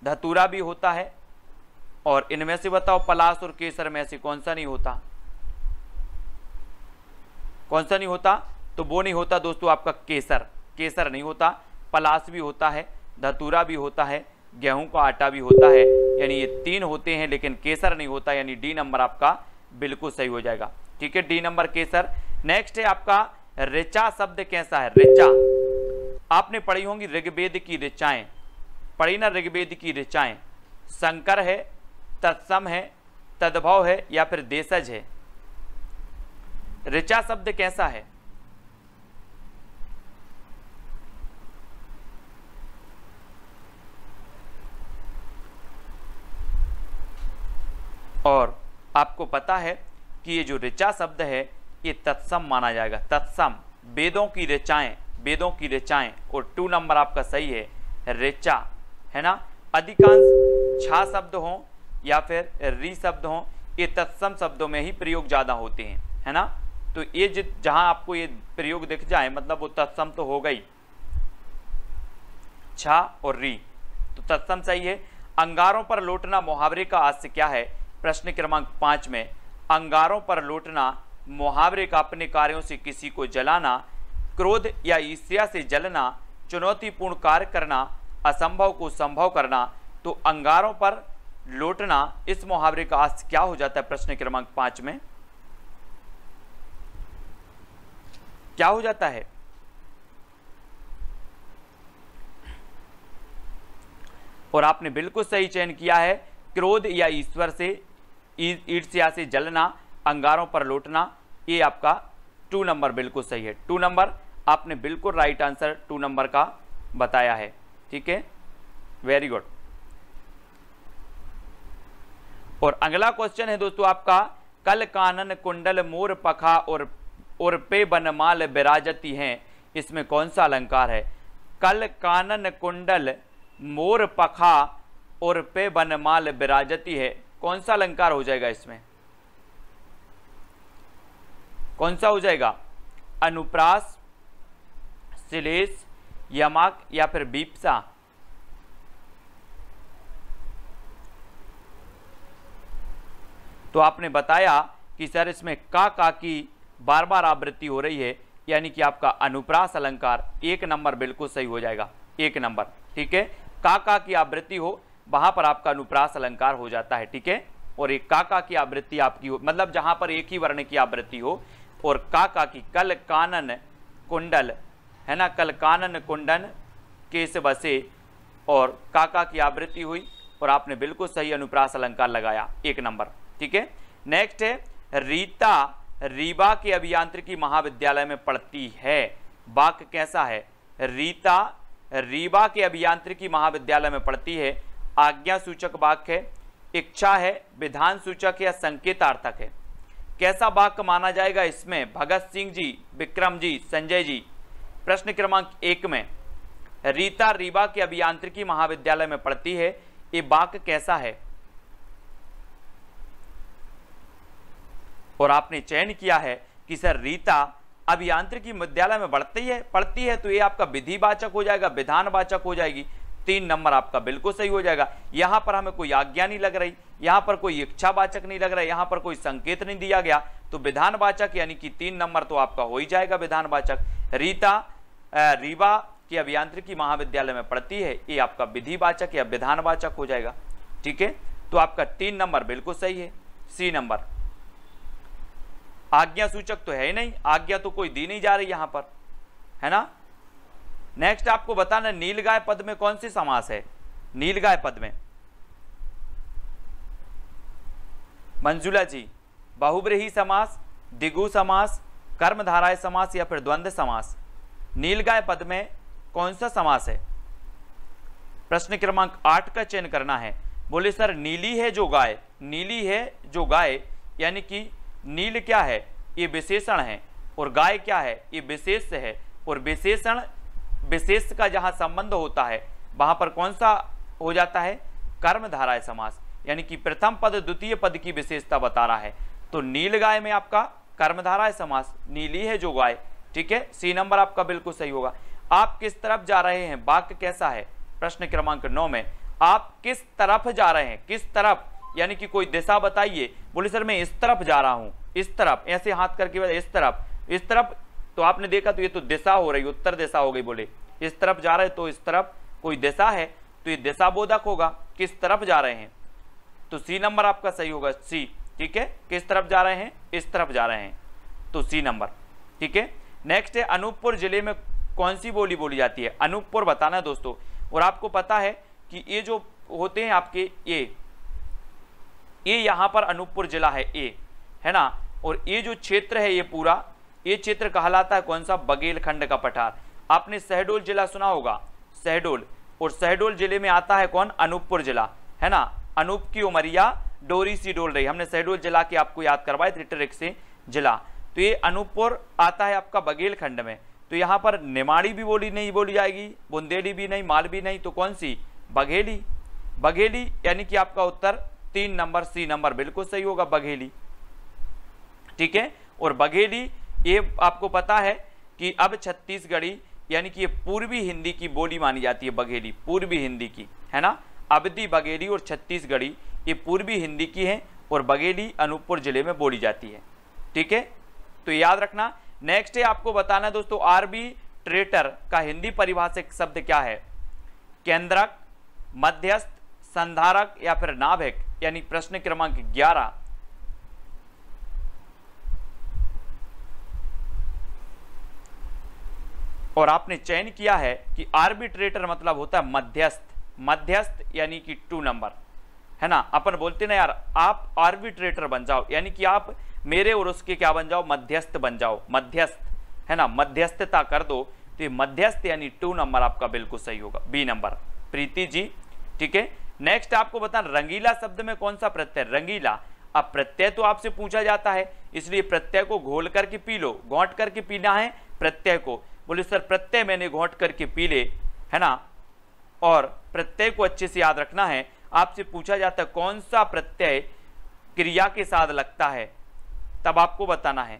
धतूरा भी होता है, और इनमें से बताओ पलास और केसर में से कौन सा नहीं होता, कौन सा नहीं होता। तो वो नहीं होता दोस्तों आपका केसर, केसर नहीं होता, पलास भी होता है, धतूरा भी होता है, गेहूं का आटा भी होता है, यानी ये 3 होते हैं, लेकिन केसर नहीं होता, यानी डी नंबर आपका बिल्कुल सही हो जाएगा, ठीक है, डी नंबर केसर। नेक्स्ट है आपका ऋचा शब्द कैसा है। ऋचा आपने पढ़ी होंगी ऋग्वेद की ऋचाएं, पढ़ी ना ऋग्वेद की ऋचाएं। संकर है, तत्सम है, तद्भव है या फिर देशज है। ऋचा शब्द कैसा है। और आपको पता है कि ये जो ऋचा शब्द है ये तत्सम माना जाएगा, तत्सम, वेदों की ऋचाएं, वेदों की ऋचाएं। और 2 नंबर आपका सही है, ऋचा, है ना। अधिकांश छा शब्द हों या फिर री शब्द हों, ये तत्सम शब्दों में ही प्रयोग ज्यादा होते हैं, है ना। तो ये जहां आपको ये प्रयोग दिख जाए मतलब वो तत्सम तो हो गई, छा और री, तो तत्सम सही है। अंगारों पर लौटना मुहावरे का आस्य क्या है। प्रश्न क्रमांक 5 में अंगारों पर लौटना मुहावरे का अपने कार्यों से किसी को जलाना, क्रोध या ईर्ष्या से जलना, चुनौतीपूर्ण कार्य करना, असंभव को संभव करना। तो अंगारों पर लौटना इस मुहावरे का अर्थ क्या हो जाता है प्रश्न क्रमांक 5 में, क्या हो जाता है। और आपने बिल्कुल सही चयन किया है, क्रोध या ईश्वर से, ईर्ष्या से जलना, अंगारों पर लौटना, ये आपका 2 नंबर बिल्कुल सही है। 2 नंबर आपने बिल्कुल राइट आंसर 2 नंबर का बताया है, ठीक है, वेरी गुड। और अगला क्वेश्चन है दोस्तों आपका, कल कानन कुंडल मोर पखा और पे बनमाल विराजती हैं, इसमें कौन सा अलंकार है। कल कानन कुंडल मोर पखा और पे बनमाल विराजती है, कौन सा अलंकार हो जाएगा इसमें, कौन सा हो जाएगा। अनुप्रास, श्लेष, यमक या फिर बीप्सा। तो आपने बताया कि सर इसमें का की बार बार आवृत्ति हो रही है, यानी कि आपका अनुप्रास अलंकार 1 नंबर बिल्कुल सही हो जाएगा, 1 नंबर, ठीक है। का की आवृत्ति हो वहां पर आपका अनुप्रास अलंकार हो जाता है, ठीक है। और एक का की आवृत्ति आपकी हो, मतलब जहां पर एक ही वर्ण की आवृत्ति हो। और का की कल कानन कुंडल, है ना, कल कानन कुंडन केस बसे, और का की आवृत्ति हुई और आपने बिल्कुल सही अनुप्रास अलंकार लगाया, 1 नंबर, ठीक है। नेक्स्ट है, रीता रीवा के अभियांत्रिकी महाविद्यालय में पढ़ती है, वाक्य कैसा है। रीता रीवा के अभियांत्रिकी महाविद्यालय में पढ़ती है, आज्ञा सूचक वाक्य है, इच्छा है, विधान सूचक या संकेतार्थक है। कैसा वाक्य माना जाएगा इसमें। भगत सिंह जी, विक्रम जी, संजय जी। प्रश्न क्रमांक 1 में रीता रीवा के अभियांत्रिकी महाविद्यालय में पढ़ती है, ये वाक्य कैसा है? और आपने चयन किया है कि सर रीता अभियांत्रिकी विद्यालय में पढ़ती है, तो ये आपका विधिवाचक हो जाएगा, विधानवाचक हो जाएगी। 3 नंबर आपका बिल्कुल सही हो जाएगा। यहां पर हमें कोई आज्ञा नहीं लग रही, यहां पर कोई इच्छावाचक नहीं लग रहा है, यहां पर कोई संकेत नहीं दिया गया, तो विधानवाचक यानी कि 3 नंबर तो आपका हो ही जाएगा विधानवाचक। रीता रीवा की अभियांत्रिकी महाविद्यालय में पढ़ती है, ये आपका विधिवाचक या विधानवाचक हो जाएगा। ठीक है, तो आपका 3 नंबर बिल्कुल सही है। सी नंबर आज्ञा सूचक तो है ही नहीं, आज्ञा तो कोई दी नहीं जा रही यहां पर, है ना। नेक्स्ट आपको बताना नीलगाय पद में कौन सी समास है? नीलगाय पद में मंजुला जी, बहुब्रीहि समास, द्विगु समास, कर्मधारय समास या फिर द्वंद्व समास? नीलगाय पद में कौन सा समास है? प्रश्न क्रमांक 8 का चयन करना है। बोले सर नीली है जो गाय, नीली है जो गाय यानी कि नील क्या है? ये विशेषण है, और गाय क्या है? ये विशेष है, और विशेषण विशेष का जहां संबंध होता है वहां पर कौन सा हो जाता है? कर्मधारय समास, यानी कि प्रथम पद द्वितीय पद की विशेषता बता रहा है। तो नीलगाय में आपका कर्मधारय समास, नीली है जो गाय। ठीक है, सी नंबर आपका बिल्कुल सही होगा। आप किस तरफ जा रहे हैं? वाक्य कैसा है? प्रश्न क्रमांक 9 में आप किस तरफ जा रहे हैं? किस तरफ यानी कि कोई दिशा बताइए। बोले सर मैं इस तरफ जा रहा हूं, इस तरफ, ऐसे हाथ करके इस तरफ, इस तरफ, तो आपने देखा तो ये तो दिशा हो रही, उत्तर दिशा हो गई। बोले इस तरफ जा रहे हैं तो इस तरफ कोई दिशा है, तो ये दिशा बोधक होगा, किस तरफ जा रहे हैं, तो सी नंबर आपका सही होगा, सी। ठीक है, किस तरफ जा रहे हैं? इस तरफ जा रहे हैं, तो सी नंबर। ठीक है, नेक्स्ट है अनूपपुर जिले में कौन सी बोली बोली जाती है? अनूपपुर बताना है दोस्तों। और आपको पता है कि ये जो होते हैं आपके ये यहां पर अनूपपुर जिला है, ये है ना, और ये जो क्षेत्र है ये पूरा, ये क्षेत्र कहलाता है कौन सा? बघेलखंड का पठार। आपने शहडोल जिला सुना होगा, शहडोल, और शहडोल जिले में आता है कौन? अनूपपुर जिला, है ना। अनूप की उमरिया डोरी सी डोल रही, हमने शहडोल जिला के आपको याद करवाए थे ट्रिक से जिला। तो ये अनूपपुर आता है आपका बघेलखंड में। तो यहाँ पर निमाड़ी भी बोली नहीं बोली जाएगी, बुंदेली भी नहीं, माल भी नहीं, तो कौन सी? बघेली। बघेली यानी कि आपका उत्तर 3 नंबर, सी नंबर बिल्कुल सही होगा, बघेली। ठीक है, और बघेली ये आपको पता है कि अब छत्तीसगढ़ी यानी कि ये पूर्वी हिंदी की बोली मानी जाती है, बघेली पूर्वी हिंदी की, है ना। अवधी, बघेली और छत्तीसगढ़ी ये पूर्वी हिंदी की है, और बघेली अनूपपुर जिले में बोली जाती है। ठीक है, तो याद रखना। नेक्स्ट है आपको बताना दोस्तों आर्बिट्रेटर का हिंदी परिभाषिक शब्द क्या है? केंद्रक, मध्यस्थ, संधारक या फिर नाभिक? यानी प्रश्न क्रमांक 11। और आपने चयन किया है कि आर्बिट्रेटर मतलब होता है मध्यस्थ, मध्यस्थ यानी कि 2 नंबर, है ना। अपन बोलते ना यार आप आर्बिट्रेटर बन जाओ, यानी कि आप मेरे और उसके क्या बन जाओ? मध्यस्थ बन जाओ, मध्यस्थ, है ना, मध्यस्थता कर दो। तो ये मध्यस्थ यानी 2 नंबर आपका बिल्कुल सही होगा, बी नंबर, प्रीति जी। ठीक है, नेक्स्ट आपको बताना रंगीला शब्द में कौन सा प्रत्यय? रंगीला। अब प्रत्यय तो आपसे पूछा जाता है, इसलिए प्रत्यय को घोल करके पी लो, घोंट करके पीना है प्रत्यय को। बोले सर प्रत्यय मैंने घोंट करके पी ले, है ना, और प्रत्यय को अच्छे से याद रखना है। आपसे पूछा जाता है कौन सा प्रत्यय क्रिया के साथ लगता है, तब आपको बताना है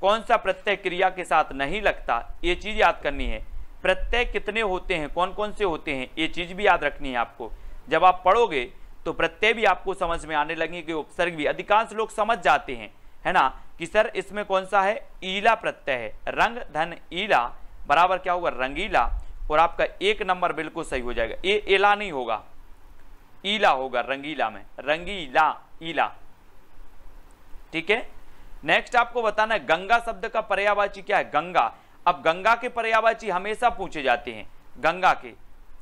कौन सा प्रत्यय क्रिया के साथ नहीं लगता, ये चीज याद करनी है। प्रत्यय कितने होते हैं, कौन कौन से होते हैं, ये चीज भी याद रखनी है आपको। जब आप पढ़ोगे तो प्रत्यय भी आपको समझ में आने लगेंगे, उपसर्ग भी अधिकांश लोग समझ जाते हैं, है ना, कि सर इसमें कौन सा है? ईला प्रत्यय है। रंग धन ईला बराबर क्या होगा? रंगीला। और आपका 1 नंबर बिल्कुल सही हो जाएगा, ये एला नहीं होगा, ईला होगा रंगीला में, रंगीला, ईला। ठीक है, नेक्स्ट आपको बताना है गंगा शब्द का पर्यायवाची क्या है? गंगा। अब गंगा के पर्यायवाची हमेशा पूछे जाते हैं, गंगा के,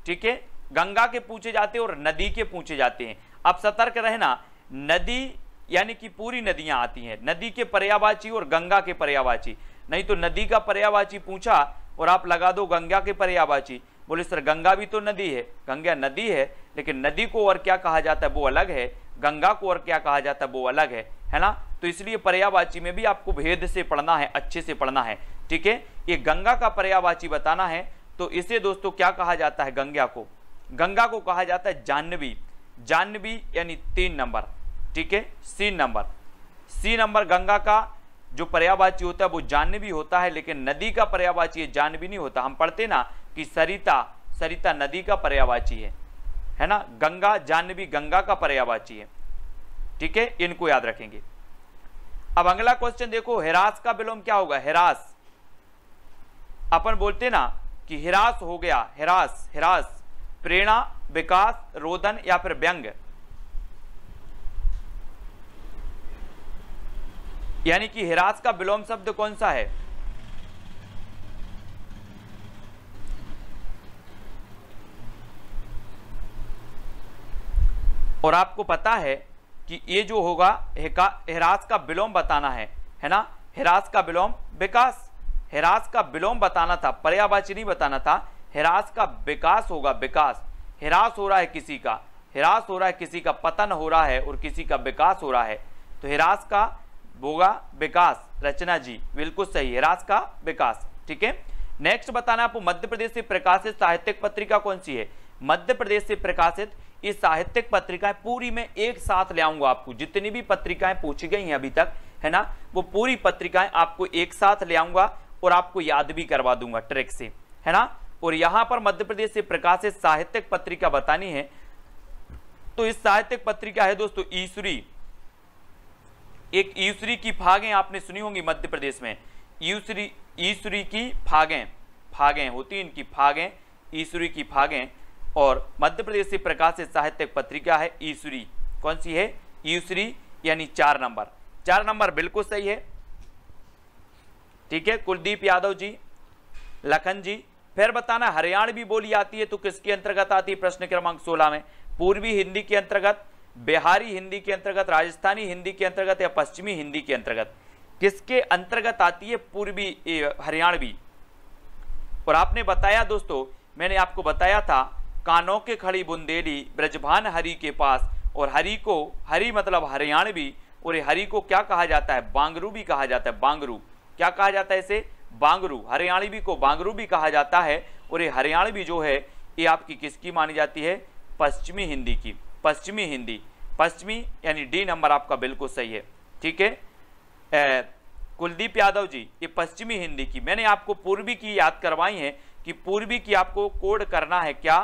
ठीक है, गंगा के पूछे जाते हैं और नदी के पूछे जाते हैं। अब सतर्क रहना, नदी यानी कि पूरी नदियां आती हैं, नदी के पर्यायवाची और गंगा के पर्यायवाची, नहीं तो नदी का पर्यायवाची पूछा और आप लगा दो गंगा के पर्यायवाची। बोले सर गंगा भी तो नदी है, गंगा नदी है, लेकिन नदी को और क्या कहा जाता है वो अलग है, गंगा को और क्या कहा जाता है वो अलग है ना। तो इसलिए पर्यायवाची में भी आपको भेद से पढ़ना है, अच्छे से पढ़ना है। ठीक है, ये गंगा का पर्यायवाची बताना है तो इसे दोस्तों क्या कहा जाता है? गंगा को, गंगा को कहा जाता है जाह्नवी। जाह्नवी यानी 3 नंबर, ठीक है, C number. C number Ganga का जो पर्यायवाची होता है वो जाह्नवी होता है, लेकिन नदी का पर्यायवाची जाह्नवी नहीं होता। हम पढ़ते ना कि सरिता, सरिता नदी का पर्यायवाची है ना। गंगा, जाह्नवी गंगा का पर्यायवाची है, ठीक है, इनको याद रखेंगे। अब अगला क्वेश्चन देखो, हिरास का विलोम क्या होगा? हिरास, अपन बोलते ना कि हिरास हो गया, हिरास, हिरास, प्रेरणा, विकास, रोदन या फिर व्यंग, यानी कि हिरास का विलोम शब्द कौन सा है? और आपको पता है कि ये जो होगा हिरास का विलोम बताना है ना। हिरास का विलोम विकास, हिरास का विलोम बताना था, पर्यायवाची नहीं बताना था। हिरास का विकास होगा, विकास। हिरास हो रहा है किसी का, हिरास हो रहा है किसी का, पतन हो रहा है और किसी का विकास हो रहा है, तो हिरास का होगा विकास। रचना जी बिल्कुल सही, हिरास का विकास, ठीक है। नेक्स्ट बताना आपको, मध्य प्रदेश से प्रकाशित साहित्यिक पत्रिका कौन सी है? मध्य प्रदेश से प्रकाशित ये साहित्यिक पत्रिकाएं पूरी मैं एक साथ ले आऊंगा आपको, जितनी भी पत्रिकाएं पूछी गई हैं अभी तक, है ना, वो पूरी पत्रिकाएं आपको एक साथ ले आऊंगा और आपको याद भी करवा दूंगा ट्रिक से, है ना। और यहां पर मध्य प्रदेश से प्रकाशित साहित्यिक पत्रिका बतानी है, तो इस साहित्यिक पत्रिका है दोस्तों ईश्वरी। एक ईश्वरी की फागें आपने सुनी होंगी मध्य प्रदेश में, ईश्वरी, ईश्वरी की फागें, फागें होती इनकी फागें, ईश्वरी की फागें। और मध्य प्रदेश से प्रकाशित साहित्यिक पत्रिका है ईश्वरी। कौन सी है? ईश्वरी, यानी 4 नंबर। 4 नंबर बिल्कुल सही है, ठीक है। कुलदीप यादव जी, लखन जी। फिर बताना हरियाणवी बोली आती है तो किसके अंतर्गत आती है? प्रश्न क्रमांक 16 में पूर्वी हिंदी के अंतर्गत, बिहारी हिंदी के अंतर्गत, राजस्थानी हिंदी के अंतर्गत या पश्चिमी हिंदी के अंतर्गत? किसके अंतर्गत आती है पूर्वी हरियाणवी? और आपने बताया दोस्तों, मैंने आपको बताया था, कानों के खड़ी बुंदेली ब्रजभान हरि के पास, और हरि को, हरि मतलब हरियाणवी, और हरि को क्या कहा जाता है? बांगरू भी कहा जाता है, बांगरू। क्या कहा जाता है इसे? बांगरू। हरियाणवी को बांगरू भी कहा जाता है। और ये हरियाणवी जो है ये आपकी किसकी मानी जाती है? पश्चिमी हिंदी की, पश्चिमी हिंदी। पश्चिमी यानी डी नंबर आपका बिल्कुल सही है, ठीक है। कुलदीप यादव जी, ये पश्चिमी हिंदी की। मैंने आपको पूर्वी की याद करवाई है कि पूर्वी की आपको कोड करना है क्या?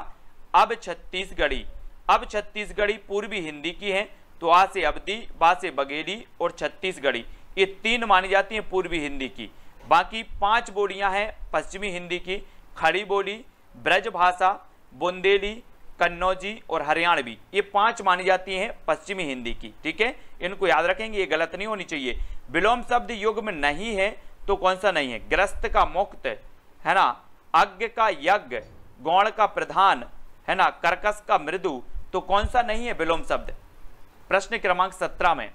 अब छत्तीसगढ़ी। अब छत्तीसगढ़ी पूर्वी हिंदी की है, तो आ से अवधी, बा से बघेली और छत्तीसगढ़ी, ये 3 मानी जाती हैं पूर्वी हिंदी की। बाकी 5 बोलियां हैं पश्चिमी हिंदी की, खड़ी बोली, ब्रजभाषा, बुंदेली, कन्नौजी और हरियाणवी, ये 5 मानी जाती हैं पश्चिमी हिंदी की, ठीक है। इनको याद रखेंगे, ये गलत नहीं होनी चाहिए। विलोम शब्द युग में नहीं है तो कौन सा नहीं है? ग्रस्त का मुक्त, है ना, अज्ञ का यज्ञ, गौण का प्रधान, है ना, कर्कश का मृदु, तो कौन सा नहीं है विलोम शब्द? प्रश्न क्रमांक 17 में।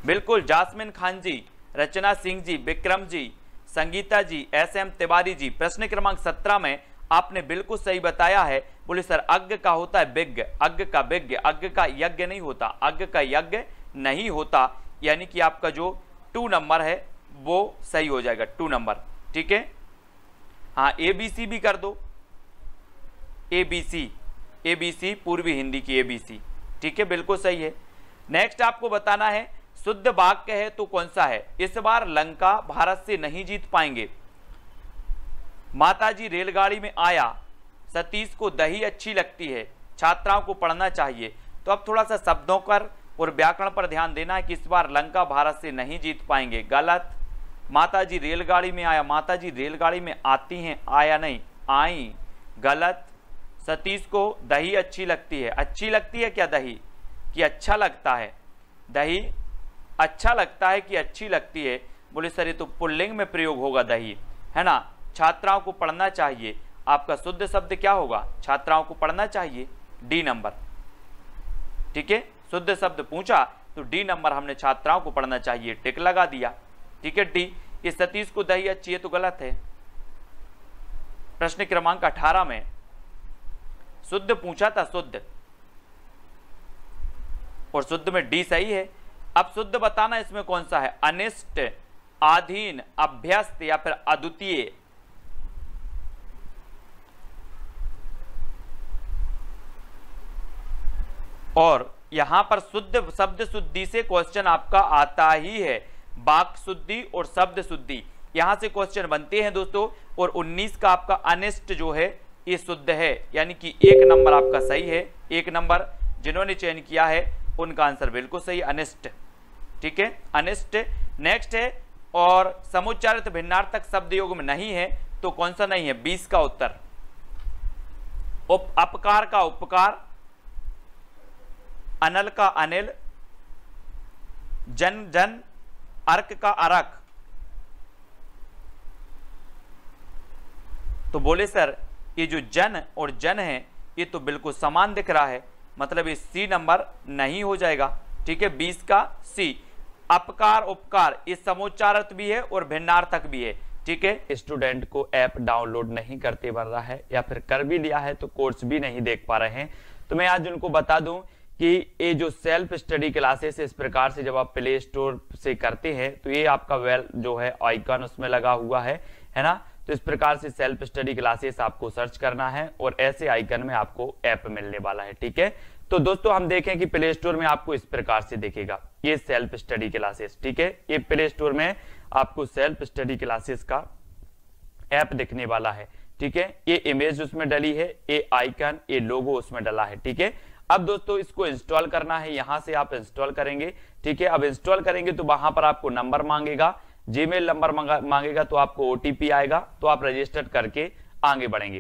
बिल्कुल, जास्मिन खान जी, रचना सिंह जी, विक्रम जी, संगीता जी, SM तिवारी जी। प्रश्न क्रमांक 17 में आपने बिल्कुल सही बताया है। बोले सर अज्ञ का होता है विज्ञ, अज्ञ का विज्ञ, अज्ञ का यज्ञ नहीं होता, अज्ञ का यज्ञ नहीं होता, यानी कि आपका जो 2 नंबर है वो सही हो जाएगा, 2 नंबर, ठीक है। हाँ, ABC भी कर दो, ABC, ABC पूर्वी हिंदी की ABC, ठीक है, बिल्कुल सही है। नेक्स्ट आपको बताना है शुद्ध वाक्य है तो कौन सा है? इस बार लंका भारत से नहीं जीत पाएंगे। माताजी रेलगाड़ी में आया, सतीश को दही अच्छी लगती है, छात्राओं को पढ़ना चाहिए। तो अब थोड़ा सा शब्दों पर और व्याकरण पर ध्यान देना है कि इस बार लंका भारत से नहीं जीत पाएंगे, गलत। माताजी रेलगाड़ी में आया, माताजी रेलगाड़ी में आती हैं, आया नहीं, आई, गलत। सतीश को दही अच्छी लगती है, अच्छी लगती है क्या दही, कि अच्छा लगता है? दही अच्छा लगता है कि अच्छी लगती है? बोले सर ये तो पुल्लिंग में प्रयोग होगा दही, है ना। छात्राओं को पढ़ना चाहिए, आपका शुद्ध शब्द क्या होगा? छात्राओं को पढ़ना चाहिए, डी नंबर, ठीक है। शुद्ध शब्द पूछा तो डी नंबर हमने छात्राओं को पढ़ना चाहिए, टिक लगा दिया, ठीक है, डी। इस सतीश को दही अच्छी है तो गलत है। प्रश्न क्रमांक 18 में शुद्ध पूछा था, शुद्ध, और शुद्ध में डी सही है। अब शुद्ध बताना इसमें कौन सा है, अनिष्ट, आधीन, अभ्यस्त या फिर अद्वितीय। और यहां पर शुद्ध शब्द शुद्धि से क्वेश्चन आपका आता ही है, वाक् शुद्धि और शब्द शुद्धि यहां से क्वेश्चन बनते हैं दोस्तों। और 19 का आपका अनिष्ट जो है ये शुद्ध है, यानी कि 1 नंबर आपका सही है। 1 नंबर जिन्होंने चयन किया है उनका आंसर बिल्कुल सही, अनिष्ट। ठीक है, अनिष्ट। नेक्स्ट है, और समुच्चारित भिन्नार्थक शब्द योग में नहीं है तो कौन सा नहीं है, 20 का उत्तर। अपकार का उपकार, अनल का अनिल, जन जन, अर्क का अरक। तो बोले सर ये जो जन और जन है ये तो बिल्कुल समान दिख रहा है, मतलब ये सी नंबर नहीं हो जाएगा। ठीक है, 20 का सी। अपकार उपकार ये समुच्चारक भी है और भिन्नार्थक भी है। ठीक है, स्टूडेंट को ऐप डाउनलोड नहीं करते बन रहा है या फिर कर भी लिया है तो कोर्स भी नहीं देख पा रहे हैं, तो मैं आज उनको बता दूं कि ये जो सेल्फ स्टडी क्लासेस इस प्रकार से जब आप प्ले स्टोर से करते हैं तो ये आपका वेल जो है आइकन उसमें लगा हुआ है ना। तो इस प्रकार से सेल्फ स्टडी क्लासेस आपको सर्च करना है और ऐसे आइकन में आपको ऐप मिलने वाला है। ठीक है, तो दोस्तों हम देखें कि प्ले स्टोर में आपको इस प्रकार से दिखेगा ये सेल्फ स्टडी क्लासेस। ठीक है, ये प्ले स्टोर में आपको सेल्फ स्टडी क्लासेस का ऐप दिखने वाला है। ठीक है, ये इमेज उसमें डली है, ये आइकन, ये लोगो उसमें डला है। ठीक है, अब दोस्तों इसको इंस्टॉल करना है, यहां से आप इंस्टॉल करेंगे। ठीक है, अब इंस्टॉल करेंगे तो वहां पर आपको नंबर मांगेगा, जीमेल नंबर मांगेगा, तो आपको ओटीपी आएगा, तो आप रजिस्टर करके आगे बढ़ेंगे।